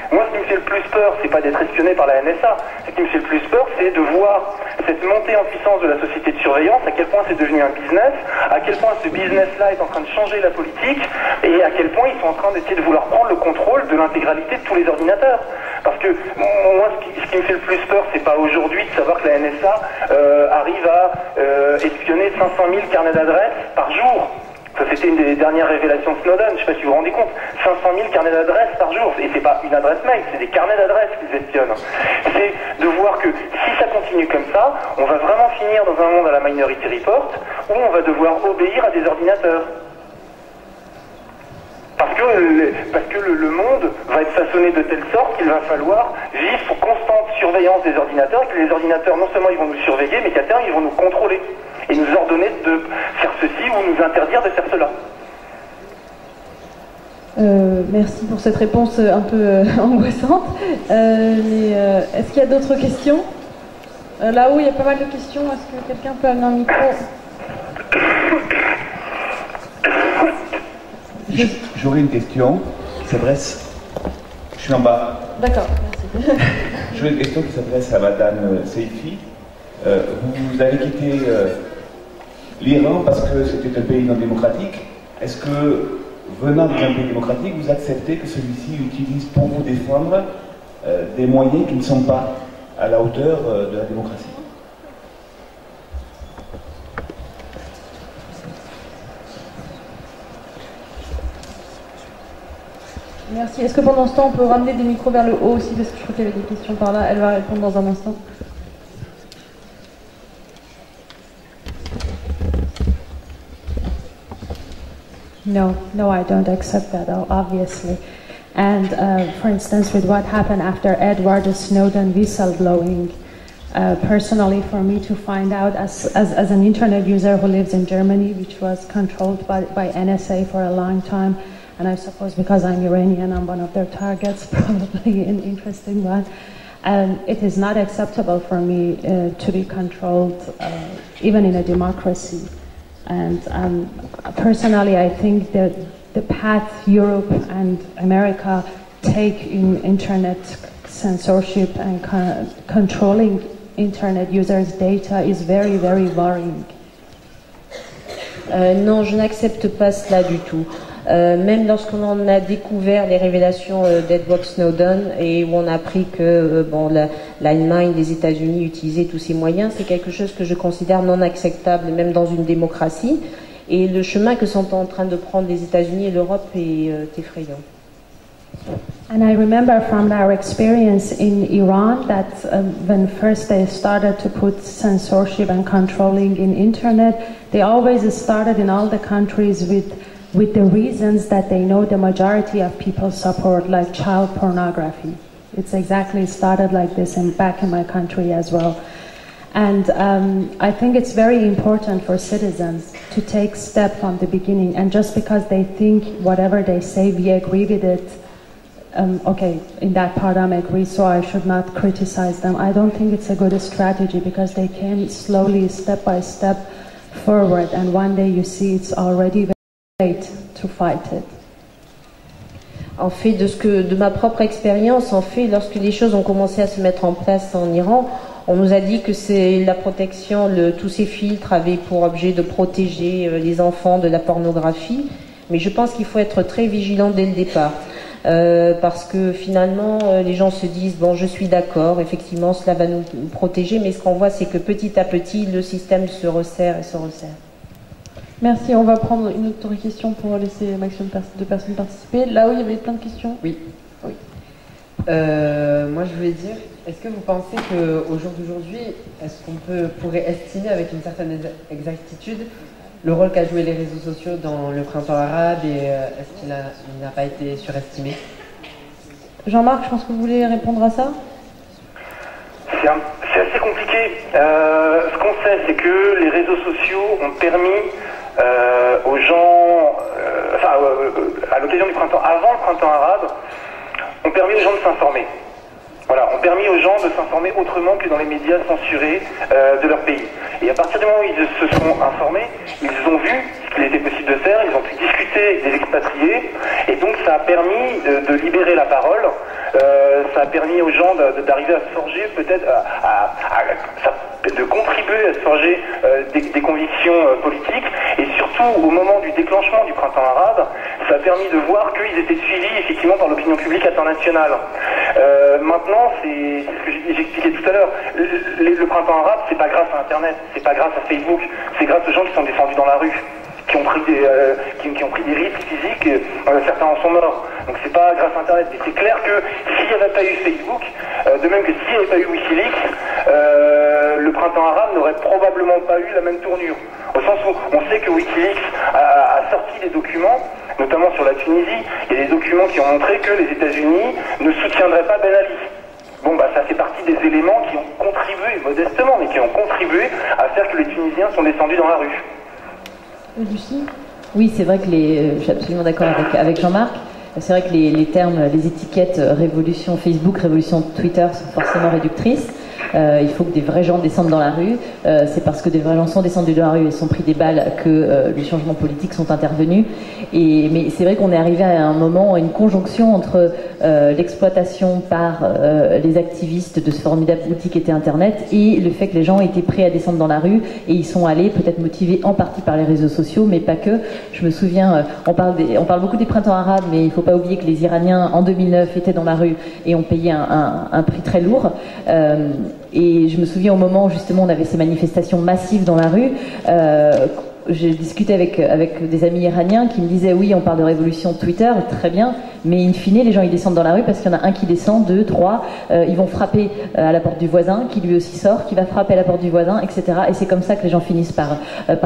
Moi, ce qui me fait le plus peur, c'est pas d'être espionné par la NSA. Ce qui me fait le plus peur, c'est de voir cette montée en puissance de la société de surveillance, à quel point c'est devenu un business, à quel point ce business-là est en train de changer la politique, et à quel point ils sont en train d'essayer de vouloir prendre le contrôle de l'intégralité de tous les ordinateurs. Parce que moi, ce qui me fait le plus peur, c'est pas aujourd'hui de savoir que la NSA arrive à espionner 500 000 carnets d'adresses par jour. Ça, c'était une des dernières révélations de Snowden, je ne sais pas si vous vous rendez compte, 500 000 carnets d'adresses par jour, et c'est pas une adresse mail, c'est des carnets d'adresses qu'ils espionnent. C'est de voir que si ça continue comme ça, on va vraiment finir dans un monde à la Minority Report, où on va devoir obéir à des ordinateurs. Parce que le monde va être façonné de telle sorte qu'il va falloir vivre sous constante surveillance des ordinateurs, et que les ordinateurs, non seulement ils vont nous surveiller, mais qu'à terme ils vont nous contrôler et nous ordonner de faire ceci ou nous interdire de faire cela. Merci pour cette réponse un peu angoissante. Est-ce qu'il y a d'autres questions? Là-haut, il y a pas mal de questions. Est-ce que quelqu'un peut amener un micro? J'aurais une question qui s'adresse... Je suis en bas. D'accord, merci. J'aurais une question qui s'adresse à Madame Seifi. Vous avez quitté l'Iran parce que c'était un pays non démocratique. Est-ce que, venant d'un pays démocratique, vous acceptez que celui-ci utilise pour vous défendre des moyens qui ne sont pas à la hauteur de la démocratie. Merci. Est-ce que pendant ce temps, on peut ramener des micros vers le haut aussi, parce que je crois qu'il y avait des questions par là. Elle va répondre dans un instant. No, I don't accept that, obviously. And for instance, with what happened after Edward Snowden whistleblowing, personally, for me to find out as an internet user who lives in Germany, which was controlled by NSA for a long time, and I suppose because I'm Iranian, I'm one of their targets, probably an interesting one. And it is not acceptable for me to be controlled, even in a democracy. And personally, I think that the path Europe and America take in internet censorship and controlling internet users' data is very, very worrying. Non, je n'accepte pas cela du tout. Même lorsqu'on en a découvert les révélations d'Edward Snowden et où on a appris que l'Allemagne, les États-Unis utilisaient tous ces moyens, c'est quelque chose que je considère non acceptable, même dans une démocratie. Et le chemin que sont en train de prendre les États-Unis et l'Europe est effrayant. And I remember from our experience in Iran that when first they started to put censorship and controlling in internet, they always started in all the countries with the reasons that they know the majority of people support, like child pornography. It's exactly started like this back in my country as well. And I think it's very important for citizens to take steps from the beginning, and just because they think whatever they say, we agree with it, okay, in that part I agree, so I should not criticize them. I don't think it's a good strategy because they came slowly, step by step forward, and one day you see it's already late to fight it. En fait, de ma propre expérience, en fait, lorsque les choses ont commencé à se mettre en place en Iran, on nous a dit que c'est la protection, tous ces filtres avaient pour objet de protéger les enfants de la pornographie, mais je pense qu'il faut être très vigilant dès le départ. Parce que finalement, les gens se disent, bon, je suis d'accord, effectivement, cela va nous protéger, mais ce qu'on voit, c'est que petit à petit, le système se resserre et se resserre. Merci, on va prendre une autre question pour laisser un maximum de personnes participer. Là où il y avait plein de questions. Oui. Moi, je voulais dire, est-ce que vous pensez qu'au jour d'aujourd'hui, est-ce qu'on pourrait estimer avec une certaine exactitude le rôle qu'a joué les réseaux sociaux dans le printemps arabe et est-ce qu'il n'a pas été surestimé? Jean-Marc, je pense que vous voulez répondre à ça. C'est assez compliqué. Ce qu'on sait, c'est que les réseaux sociaux ont permis aux gens, à l'occasion du printemps, avant le printemps arabe, ont permis aux gens de s'informer. Voilà, ont permis aux gens de s'informer autrement que dans les médias censurés de leur pays. Et à partir du moment où ils se sont informés, ils ont vu ce qu'il était possible de faire, ils ont pu discuter avec des expatriés, et donc ça a permis de libérer la parole, ça a permis aux gens d'arriver à se forger, peut-être de contribuer à se forger des convictions politiques, et surtout au moment du déclenchement du printemps arabe, ça a permis de voir qu'ils étaient suivis effectivement par l'opinion publique internationale. Maintenant, c'est ce que j'expliquais tout à l'heure, le printemps arabe, c'est pas grâce à Internet, c'est pas grâce à Facebook, c'est grâce aux gens qui sont descendus dans la rue, qui ont pris des risques physiques, certains en sont morts. Donc c'est pas grâce à Internet, mais c'est clair que s'il n'y avait pas eu Facebook, de même que s'il n'y avait pas eu Wikileaks, le printemps arabe n'aurait probablement pas eu la même tournure. Au sens où on sait que Wikileaks a sorti des documents, notamment sur la Tunisie, il y a des documents qui ont montré que les États-Unis ne soutiendraient pas Ben Ali. Bon, ça fait partie des éléments qui ont contribué, modestement, mais qui ont contribué à faire que les Tunisiens sont descendus dans la rue. Lucie ? Oui, c'est vrai que je suis absolument d'accord avec Jean-Marc. C'est vrai que les termes, les étiquettes révolution Facebook, révolution Twitter sont forcément réductrices. il faut que des vrais gens descendent dans la rue. C'est parce que des vrais gens sont descendus dans la rue et sont pris des balles que les changements politiques sont intervenus. Mais c'est vrai qu'on est arrivé à un moment, une conjonction entre l'exploitation par les activistes de ce formidable outil qui était Internet et le fait que les gens étaient prêts à descendre dans la rue, et ils sont allés peut-être motivés en partie par les réseaux sociaux, mais pas que. Je me souviens, on parle beaucoup des printemps arabes, mais il ne faut pas oublier que les Iraniens en 2009 étaient dans la rue et ont payé un prix très lourd. Et je me souviens au moment où justement on avait ces manifestations massives dans la rue, j'ai discuté avec des amis iraniens qui me disaient oui, on parle de révolution Twitter, très bien, mais in fine les gens ils descendent dans la rue parce qu'il y en a un qui descend, deux, trois, ils vont frapper à la porte du voisin, qui lui aussi sort, qui va frapper à la porte du voisin, etc. Et c'est comme ça que les gens finissent par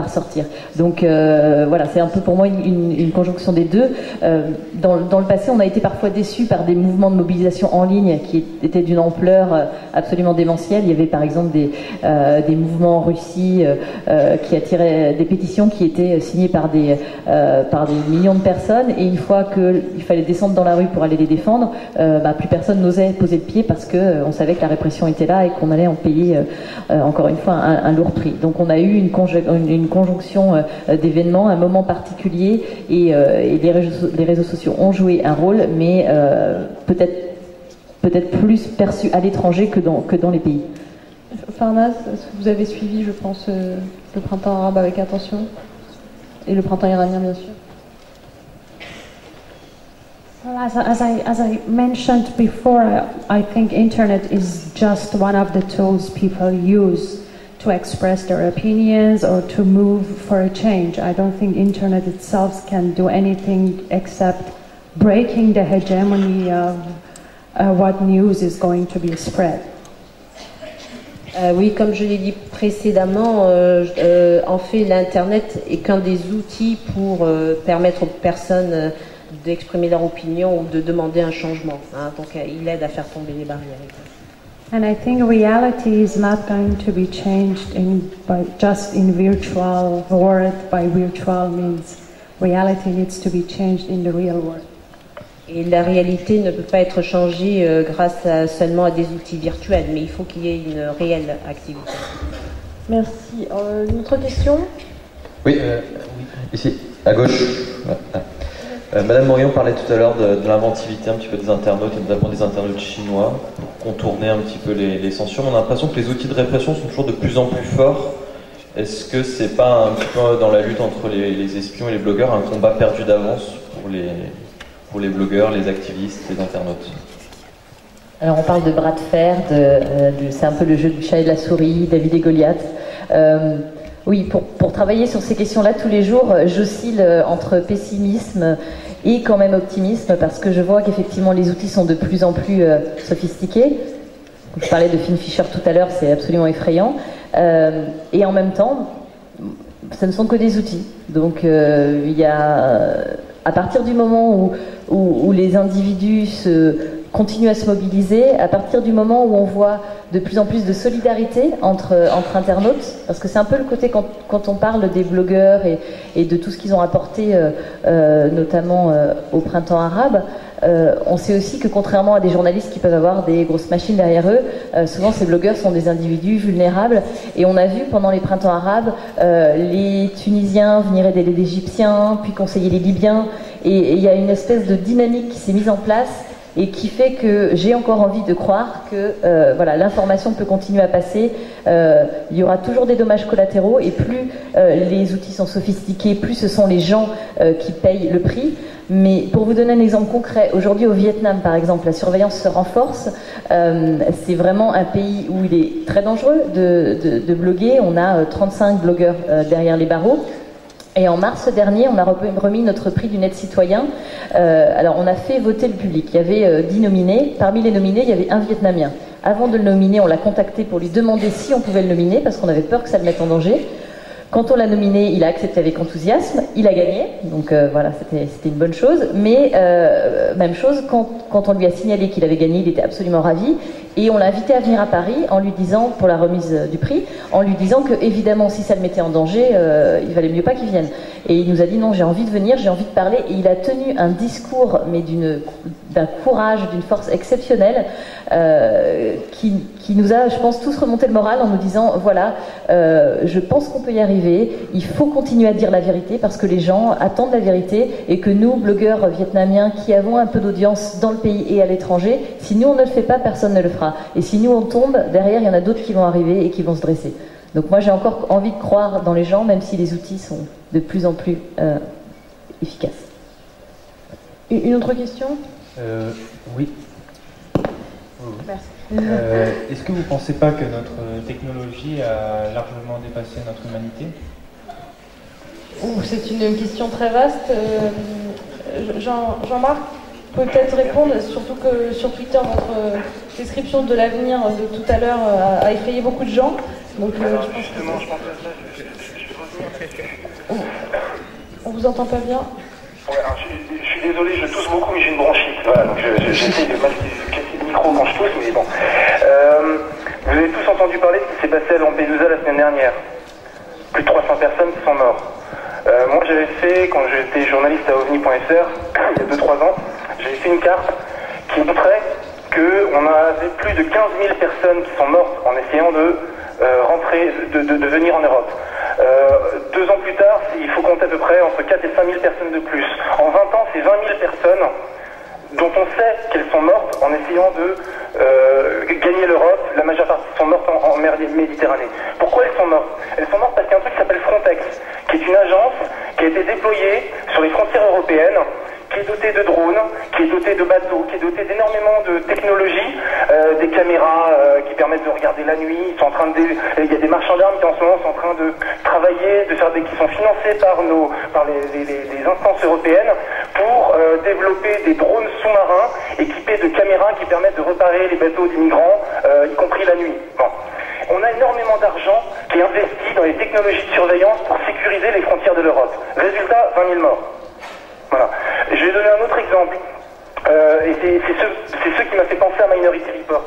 sortir. Donc voilà, c'est un peu pour moi une conjonction des deux. Dans le passé, on a été parfois déçus par des mouvements de mobilisation en ligne qui étaient d'une ampleur absolument démentielle. Il y avait par exemple des mouvements en Russie qui attiraient des pétitions qui étaient signées par des millions de personnes, et une fois qu'il fallait descendre dans la rue pour aller les défendre, plus personne n'osait poser le pied parce qu'on savait que la répression était là et qu'on allait en payer encore une fois un lourd prix. Donc on a eu une conjonction d'événements, un moment particulier, et les réseaux sociaux ont joué un rôle, mais peut-être plus perçu à l'étranger que dans les pays. Farnaz, vous avez suivi, je pense, le printemps arabe avec attention, et le printemps iranien, bien sûr. Well, as I mentioned before, I think internet is just one of the tools people use to express their opinions or to move for a change. I don't think internet itself can do anything except breaking the hegemony of what news is going to be spread. Oui, comme je l'ai dit précédemment, en fait, l'Internet est qu'un des outils pour permettre aux personnes d'exprimer leur opinion ou de demander un changement. Donc, il aide à faire tomber les barrières. And I think reality is not going to be changed just in virtual world by virtual means. Reality needs to be changed in the real world. Et la réalité ne peut pas être changée grâce seulement à des outils virtuels, mais il faut qu'il y ait une réelle activité. Merci. Une autre question ? Oui, ici, à gauche. Madame Morillon parlait tout à l'heure de l'inventivité un petit peu des internautes, et notamment des internautes chinois, pour contourner un petit peu les censures. On a l'impression que les outils de répression sont toujours de plus en plus forts. Est-ce que c'est pas un petit peu dans la lutte entre les espions et les blogueurs un combat perdu d'avance pour les blogueurs, les activistes, les internautes? Alors on parle de bras de fer, c'est un peu le jeu du chat et de la souris, David et Goliath. Oui, pour travailler sur ces questions-là tous les jours, j'oscille entre pessimisme et quand même optimisme, parce que je vois qu'effectivement les outils sont de plus en plus sophistiqués. Je parlais de Finn Fisher tout à l'heure, c'est absolument effrayant. Et en même temps, ce ne sont que des outils. Donc il y a, à partir du moment où les individus continuent à se mobiliser, à partir du moment où on voit de plus en plus de solidarité entre internautes, parce que c'est un peu le côté quand on parle des blogueurs et de tout ce qu'ils ont apporté, notamment au printemps arabe, on sait aussi que contrairement à des journalistes qui peuvent avoir des grosses machines derrière eux, souvent ces blogueurs sont des individus vulnérables, et on a vu pendant les printemps arabes les Tunisiens venir aider les Égyptiens, puis conseiller les Libyens, et il y a une espèce de dynamique qui s'est mise en place et qui fait que j'ai encore envie de croire que voilà, l'information peut continuer à passer. Il y aura toujours des dommages collatéraux, et plus les outils sont sophistiqués, plus ce sont les gens qui payent le prix. Mais pour vous donner un exemple concret, aujourd'hui au Vietnam par exemple, la surveillance se renforce. C'est vraiment un pays où il est très dangereux de bloguer. On a 35 blogueurs derrière les barreaux. Et en mars dernier, on a remis notre prix du net citoyen. Alors on a fait voter le public. Il y avait 10 nominés. Parmi les nominés, il y avait un Vietnamien. Avant de le nominer, on l'a contacté pour lui demander si on pouvait le nominer, parce qu'on avait peur que ça le mette en danger. Quand on l'a nominé, il a accepté avec enthousiasme, il a gagné, donc voilà, c'était une bonne chose. Mais même chose, quand on lui a signalé qu'il avait gagné, il était absolument ravi. Et on l'a invité à venir à Paris en lui disant, pour la remise du prix, en lui disant que évidemment si ça le mettait en danger, il valait mieux pas qu'il vienne. Et il nous a dit non, j'ai envie de venir, j'ai envie de parler. Et il a tenu un discours, mais d'un courage, d'une force exceptionnelle, qui nous a, je pense, tous remonté le moral en nous disant voilà, je pense qu'on peut y arriver, il faut continuer à dire la vérité parce que les gens attendent la vérité et que nous, blogueurs vietnamiens qui avons un peu d'audience dans le pays et à l'étranger, si nous on ne le fait pas, personne ne le fera. Et si nous on tombe, derrière il y en a d'autres qui vont arriver et qui vont se dresser. Donc moi j'ai encore envie de croire dans les gens, même si les outils sont de plus en plus efficaces. Une autre question ? Oui. Merci. Est-ce que vous ne pensez pas que notre technologie a largement dépassé notre humanité ? C'est une question très vaste. Jean-Marc peut peut-être répondre, surtout que sur Twitter, votre description de l'avenir de tout à l'heure a effrayé beaucoup de gens. Donc, alors, justement, je pense à ça. On vous entend pas bien. Ouais, alors, je suis désolé, je tousse beaucoup, mais j'ai une bronchite. Voilà, donc j'essaie de casser le micro quand je tousse, mais bon. Vous avez tous entendu parler de ce qui s'est passé à Lampedusa la semaine dernière. Plus de 300 personnes qui sont mortes. Moi, j'avais fait, quand j'étais journaliste à ovni.fr, il y a 2-3 ans, j'avais fait une carte qui montrait qu'on avait plus de 15 000 personnes qui sont mortes en essayant de rentrer, de venir en Europe. 2 ans plus tard, il faut compter à peu près entre 4 et 5 000 personnes de plus. En 20 ans, c'est 20 000 personnes dont on sait qu'elles sont mortes en essayant de gagner l'Europe. La majeure partie sont mortes en mer Méditerranée. Pourquoi elles sont mortes? Elles sont mortes parce qu'il y a un truc qui s'appelle Frontex, qui est une agence qui a été déployée sur les frontières européennes, qui est dotée de drones, qui est dotée de bateaux, qui est dotée d'énormément de technologies, des caméras qui permettent de regarder la nuit. Ils sont en train de il y a des marchands d'armes qui en ce moment sont en train de travailler, de faire qui sont financés par les instances européennes pour développer des drones sous-marins équipés de caméras qui permettent de repérer les bateaux d'immigrants, y compris la nuit. Bon. On a énormément d'argent qui est investi dans les technologies de surveillance pour sécuriser les frontières de l'Europe. Résultat, 20 000 morts. Voilà. Je vais donner un autre exemple. Et c'est ce qui m'a fait penser à Minority Report.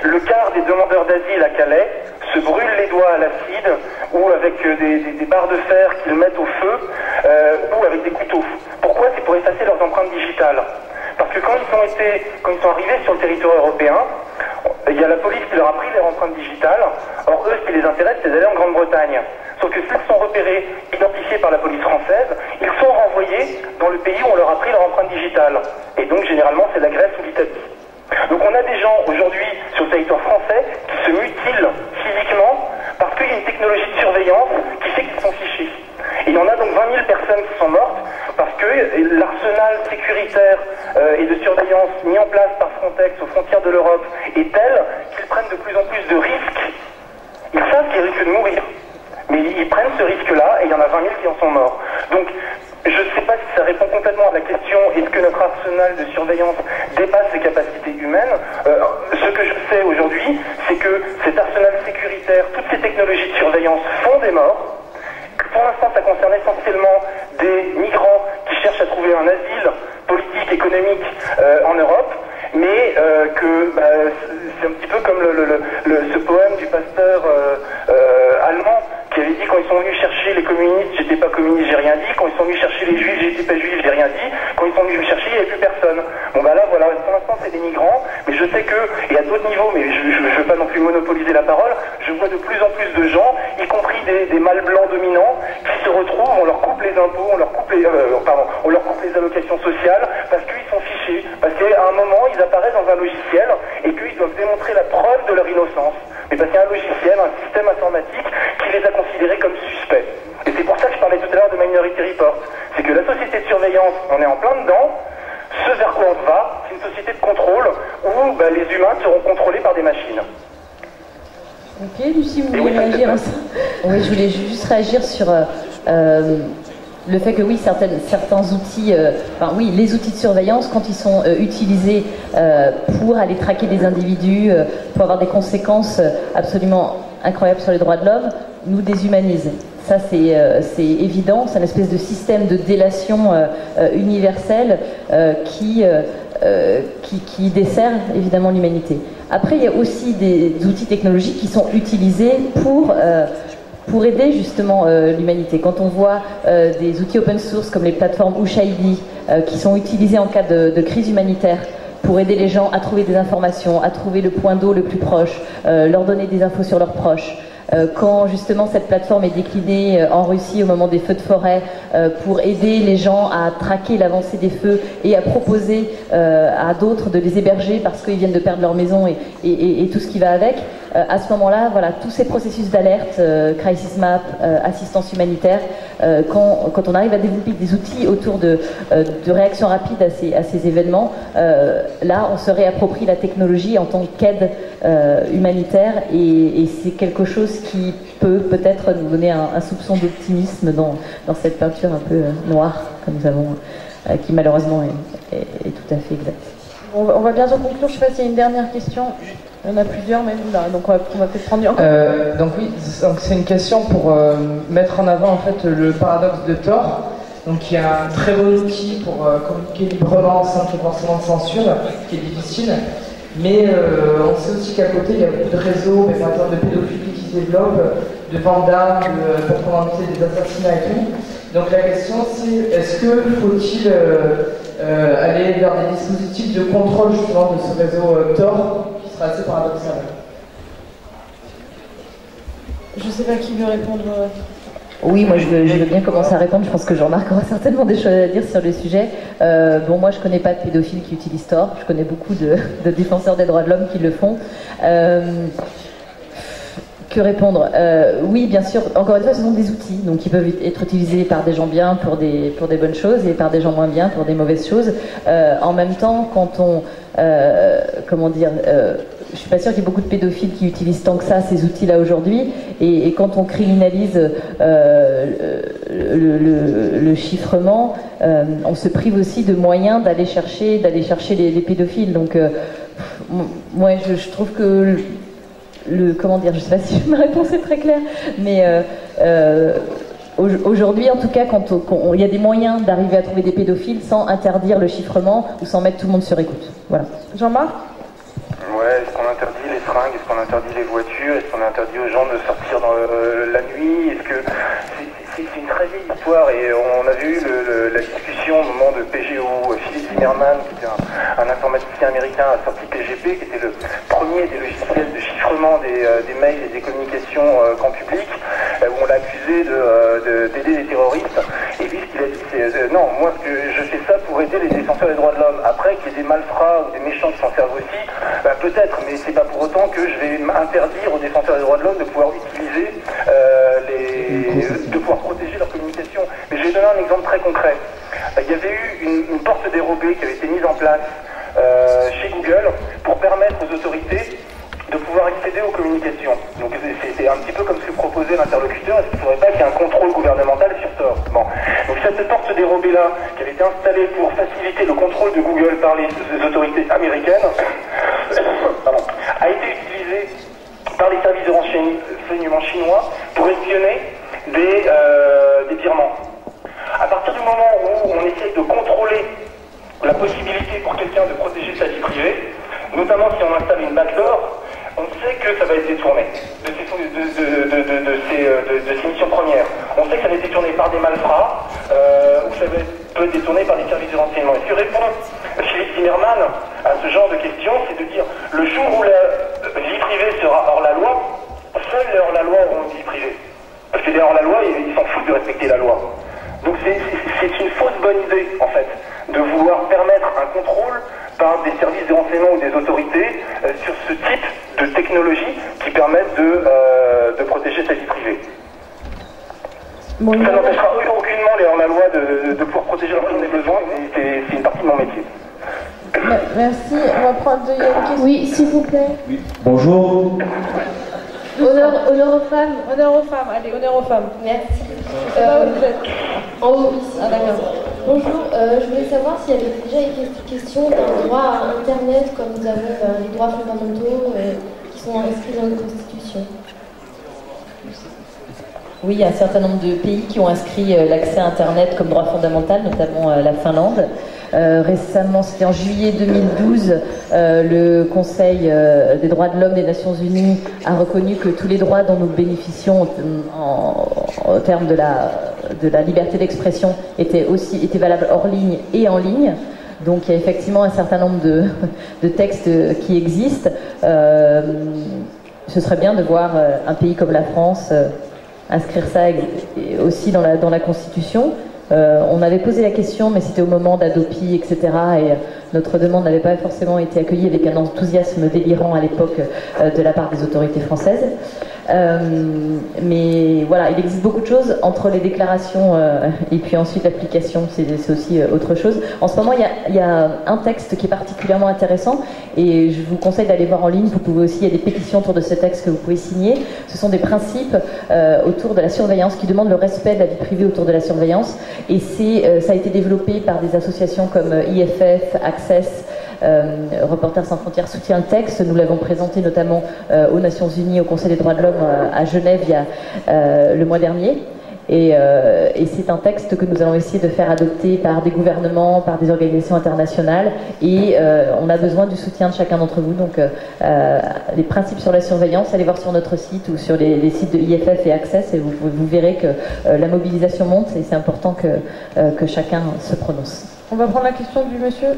Le quart des demandeurs d'asile à Calais se brûlent les doigts à l'acide ou avec des barres de fer qu'ils mettent au feu ou avec des couteaux. Pourquoi? C'est pour effacer leurs empreintes digitales. Parce que quand ils sont arrivés sur le territoire européen, il y a la police qui leur a pris leurs empreintes digitales. Or, eux, ce qui les intéresse, c'est d'aller en Grande-Bretagne. Sauf que s'ils sont repérés, identifiés par la police française, ils sont renvoyés dans le pays où on leur a pris leur empreinte digitale. Et donc, généralement, c'est la Grèce ou l'Italie. Donc, on a des gens, aujourd'hui, sur le territoire français, qui se mutilent physiquement parce qu'il y a une technologie de surveillance qui fait qu'ils sont fichés. Et il y en a donc 20 000 personnes qui sont mortes parce que l'arsenal sécuritaire et de surveillance mis en place par Frontex aux frontières de l'Europe est tel qu'ils prennent de plus en plus de risques. Ils savent qu'ils risquent de mourir. Mais ils prennent ce risque-là et il y en a 20 000 qui en sont morts. Donc, je ne sais pas si ça répond complètement à la question est-ce que notre arsenal de surveillance dépasse les capacités humaines. Ce que je sais aujourd'hui, c'est que cet arsenal sécuritaire, toutes ces technologies de surveillance font des morts. Pour l'instant, ça concerne essentiellement des migrants qui cherchent à trouver un asile politique, économique en Europe, mais c'est un petit peu comme ce poème du pasteur allemand qui avait dit quand ils sont venus chercher les communistes, j'étais pas communiste, j'ai rien dit. Quand ils sont venus chercher les juifs, j'étais pas juif, j'ai rien dit. Quand ils sont venus me chercher, il n'y avait plus personne. Bon bah là voilà, pour l'instant c'est des migrants, mais je sais que, et à d'autres niveaux, mais je ne veux pas non plus monopoliser la parole, je vois de plus en plus de gens, y compris des mâles blancs dominants, qui se retrouvent, on leur coupe les impôts, on leur coupe les allocations sociales, parce qu'ils sont fichés, parce qu'à un moment ils apparaissent dans un logiciel et qu'ils doivent démontrer la preuve de leur innocence. Mais parce qu'il y a un logiciel, un système informatique qui les a considérés comme suspects. Et c'est pour ça que je parlais tout à l'heure de Minority Report. C'est que la société de surveillance, on est en plein dedans. Ce vers quoi on va, c'est une société de contrôle où les humains seront contrôlés par des machines. Ok, Lucie, vous voulez réagir à ça? Oui, je voulais juste réagir sur le fait que oui, certains outils, les outils de surveillance, quand ils sont utilisés pour aller traquer des individus, pour avoir des conséquences absolument incroyables sur les droits de l'homme, nous déshumanisent. Ça, c'est évident. C'est une espèce de système de délation universel qui qui dessert évidemment l'humanité. Après, il y a aussi des outils technologiques qui sont utilisés pour aider justement l'humanité. Quand on voit des outils open source comme les plateformes Ushaidi qui sont utilisés en cas de crise humanitaire pour aider les gens à trouver des informations, à trouver le point d'eau le plus proche, leur donner des infos sur leurs proches. Quand justement cette plateforme est déclinée en Russie au moment des feux de forêt pour aider les gens à traquer l'avancée des feux et à proposer à d'autres de les héberger parce qu'ils viennent de perdre leur maison et tout ce qui va avec, à ce moment-là, voilà, tous ces processus d'alerte, crisis map, assistance humanitaire, quand on arrive à développer des outils autour de réactions rapides à ces événements, là on se réapproprie la technologie en tant qu'aide humanitaire et c'est quelque chose qui peut peut-être nous donner un soupçon d'optimisme dans cette peinture un peu noire que nous avons, qui malheureusement est tout à fait exacte. On va bientôt conclure, je sais pas s'il y a une dernière question. Il y en a plusieurs même là, donc on va peut-être prendre encore. Donc oui, c'est une question pour mettre en avant en fait le paradoxe de Tor, donc qui est un très bon outil pour communiquer librement sans qu'il y ait forcément de censure, qui est difficile. Mais on sait aussi qu'à côté il y a beaucoup de réseaux, mais par exemple de pédophilie qui se développent, de vente d'armes, de patronalité, des assassinats et tout. Donc la question c'est, est-ce que faut-il aller vers des dispositifs de contrôle justement de ce réseau Tor, qui sera assez paradoxal? Je sais pas qui veut répondre. Oui, moi je veux bien commencer à répondre. Je pense que Jean-Marc aura certainement des choses à dire sur le sujet. Bon, moi je connais pas de pédophiles qui utilisent Tor. Je connais beaucoup de défenseurs des droits de l'homme qui le font. Que répondre? Oui, bien sûr, encore une fois, ce sont des outils, donc qui peuvent être utilisés par des gens bien pour des bonnes choses et par des gens moins bien pour des mauvaises choses. En même temps, quand on... comment dire je suis pas sûre qu'il y ait beaucoup de pédophiles qui utilisent tant que ça ces outils-là aujourd'hui. Et quand on criminalise le chiffrement, on se prive aussi de moyens d'aller chercher les pédophiles. Donc, moi, je trouve que comment dire, je sais pas si ma réponse est très claire, mais aujourd'hui, en tout cas, quand il y a des moyens d'arriver à trouver des pédophiles sans interdire le chiffrement ou sans mettre tout le monde sur écoute. Voilà. Jean-Marc? Ouais, est-ce qu'on interdit les fringues, est-ce qu'on interdit les voitures, est-ce qu'on interdit aux gens de sortir dans la nuit, est-ce que... C'est une très vieille histoire et on a vu la discussion au moment de PGO, Philippe Zimmermann, qui était un informaticien américain, a sorti PGP, qui était le premier des logiciels de chiffrement des mails et des communications grand public, où on l'a accusé d'aider les terroristes. Et lui, ce qu'il a dit, c'est non, moi je fais ça pour aider les défenseurs des droits de l'homme. Après, qu'il y ait des malfrats ou des méchants qui s'en servent aussi, peut-être, mais c'est pas pour autant que je vais interdire aux défenseurs des droits de l'homme de pouvoir utiliser de pouvoir protéger leur communication. Mais je vais donner un exemple très concret. Il y avait eu une porte dérobée qui avait été mise en place chez Google pour permettre aux autorités de pouvoir accéder aux communications. Donc c'était un petit peu comme ce que proposait l'interlocuteur, est-ce qu'il ne faudrait pas qu'il y ait un contrôle gouvernemental sur Tor? Bon. Donc cette porte dérobée-là, qui avait été installée pour faciliter le contrôle de Google par les autorités américaines, a été utilisée par les services de renseignement chinois pour espionner des virements. À partir du moment où on essaye de contrôler la possibilité pour quelqu'un de protéger sa vie privée, notamment si on installe une backdoor, on sait que ça va être détourné de ses missions premières. On sait que ça va être détourné par des malfrats ou ça peut être détourné par des services de renseignement. Et ce que répond Philippe Zimmermann à ce genre de questions, c'est de dire le jour où la vie privée sera hors la loi, seuls les hors-la-loi auront une vie privée. Parce que les hors-la-loi, ils s'en foutent de respecter la loi. Donc c'est une fausse bonne idée, en fait, de vouloir permettre un contrôle par des services de renseignement ou des autorités sur ce type de technologie qui permettent de protéger sa vie privée. Bon, ça n'empêchera aucunement les hors-la-loi de pouvoir protéger leur des besoins, c'est une partie de mon métier. Merci, on va prendre une question. Oui, s'il vous plaît. Oui. Bonjour. Honneur aux femmes. Honneur aux femmes, allez, honneur aux femmes. Merci. Vous êtes en haut ici. Ah d'accord. Bonjour, je voulais savoir s'il y avait déjà été question d'un droit à Internet, comme nous avons les droits fondamentaux qui sont inscrits dans la Constitution. Oui, il y a un certain nombre de pays qui ont inscrit l'accès à Internet comme droit fondamental, notamment la Finlande. récemment, c'était en juillet 2012, le Conseil des droits de l'homme des Nations Unies a reconnu que tous les droits dont nous bénéficions en termes de la liberté d'expression étaient valables hors ligne et en ligne. Donc il y a effectivement un certain nombre de textes qui existent. Ce serait bien de voir un pays comme la France inscrire ça aussi dans la Constitution. On avait posé la question, mais c'était au moment d'Adopi, etc. Et notre demande n'avait pas forcément été accueillie avec un enthousiasme délirant à l'époque de la part des autorités françaises. Mais voilà, il existe beaucoup de choses entre les déclarations et puis ensuite l'application, c'est aussi autre chose. En ce moment, il y a un texte qui est particulièrement intéressant et je vous conseille d'aller voir en ligne. Vous pouvez aussi, il y a des pétitions autour de ce texte que vous pouvez signer. Ce sont des principes autour de la surveillance qui demandent le respect de la vie privée autour de la surveillance. Et ça a été développé par des associations comme IFF, Access, Reporters sans frontières soutient le texte. Nous l'avons présenté notamment aux Nations Unies, au Conseil des droits de l'homme à Genève le mois dernier. Et c'est un texte que nous allons essayer de faire adopter par des gouvernements, par des organisations internationales. Et on a besoin du soutien de chacun d'entre vous. Donc les principes sur la surveillance, allez voir sur notre site ou sur les sites de IFF et Access et vous verrez que la mobilisation monte et c'est important que chacun se prononce. On va prendre la question du monsieur.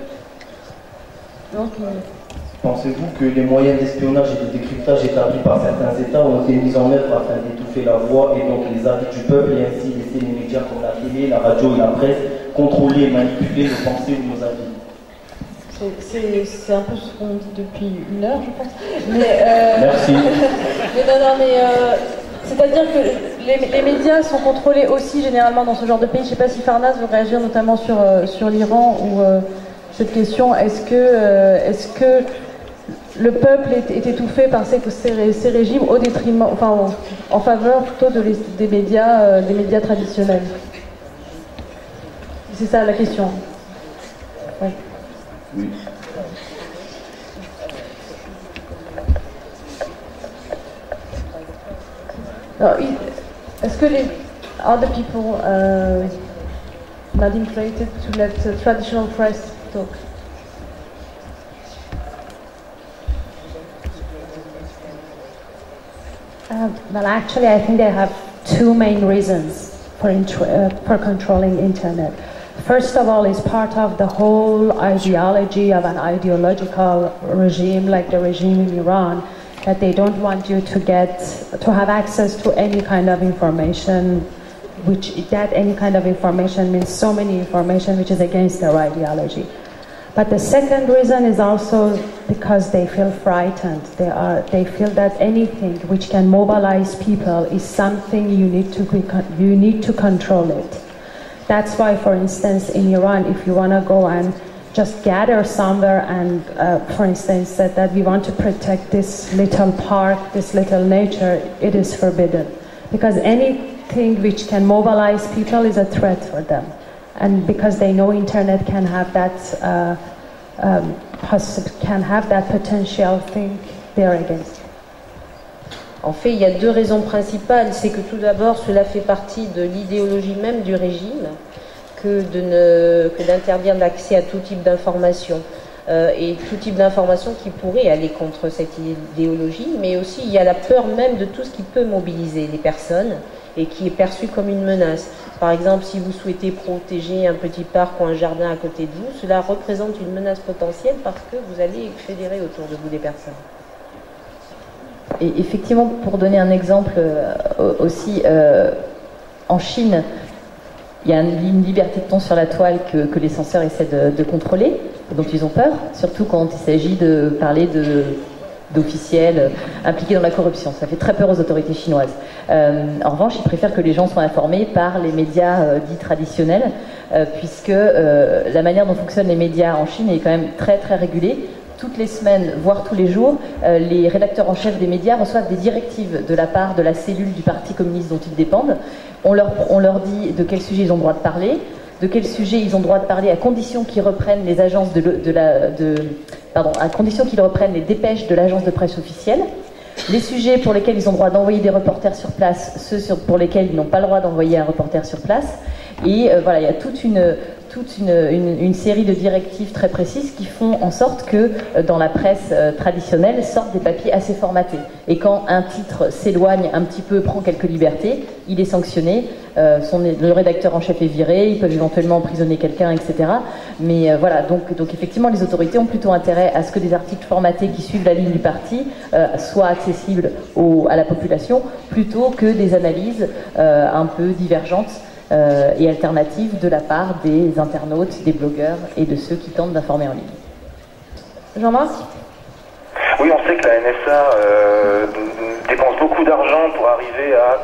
Pensez-vous que les moyens d'espionnage et de décryptage établis par certains États ont été mis en œuvre afin d'étouffer la voix et donc les avis du peuple et ainsi laisser les médias comme la télé, la radio et la presse contrôler et manipuler nos pensées ou nos avis? C'est un peu ce qu'on dit depuis 1 heure, je pense. Mais, merci. C'est-à-dire que les médias sont contrôlés aussi généralement dans ce genre de pays. Je ne sais pas si Farnaz veut réagir notamment sur l'Iran ou cette question. Est-ce que le peuple est étouffé par ces régimes au détriment, enfin en faveur plutôt des médias traditionnels? C'est ça la question. Ouais. Oui. Alors, est-ce que les other people not inflated to let traditional press talk? Well, actually, I think they have two main reasons for controlling internet. First of all, it's part of the whole ideology of an ideological regime like the regime in Iran, that they don't want you to have access to any kind of information, any kind of information means so many information which is against their ideology. But the second reason is also because they feel frightened. They feel that anything which can mobilize people is something you need to control it. That's why, for instance, in Iran, if you want to go and just gather somewhere and, for instance, that we want to protect this little park, this little nature, it is forbidden. Because anything which can mobilize people is a threat for them. And because they know internet can have that potential thing, they are against. En fait, il y a deux raisons principales. C'est que tout d'abord, cela fait partie de l'idéologie même du régime que d'interdire l'accès à tout type d'information. Et tout type d'information qui pourrait aller contre cette idéologie, mais aussi il y a la peur même de tout ce qui peut mobiliser les personnes et qui est perçu comme une menace. Par exemple, si vous souhaitez protéger un petit parc ou un jardin à côté de vous, cela représente une menace potentielle parce que vous allez fédérer autour de vous des personnes. Et effectivement, pour donner un exemple aussi, en Chine, il y a une liberté de ton sur la toile que les censeurs essaient de contrôler, dont ils ont peur, surtout quand il s'agit de parler d'officiels impliqués dans la corruption. Ça fait très peur aux autorités chinoises. En revanche, ils préfèrent que les gens soient informés par les médias dits traditionnels, puisque la manière dont fonctionnent les médias en Chine est quand même très très régulée. Toutes les semaines, voire tous les jours, les rédacteurs en chef des médias reçoivent des directives de la part de la cellule du Parti communiste dont ils dépendent. On leur dit de quel sujet ils ont le droit de parler, de quel sujet ils ont le droit de parler à condition qu'ils reprennent les agences à condition qu'ils reprennent les dépêches de l'agence de presse officielle, les sujets pour lesquels ils ont le droit d'envoyer des reporters sur place, ceux pour lesquels ils n'ont pas le droit d'envoyer un reporter sur place. Et voilà, il y a toute toute une série de directives très précises qui font en sorte que dans la presse traditionnelle sortent des papiers assez formatés. Et quand un titre s'éloigne un petit peu, prend quelques libertés, il est sanctionné. Le rédacteur en chef est viré, ils peuvent éventuellement emprisonner quelqu'un, etc. Mais voilà, donc effectivement, les autorités ont plutôt intérêt à ce que des articles formatés qui suivent la ligne du parti soient accessibles à la population, plutôt que des analyses un peu divergentes et alternatives de la part des internautes, des blogueurs et de ceux qui tentent d'informer en ligne. Jean-Marc ? Oui, on sait que la NSA dépense beaucoup d'argent pour arriver à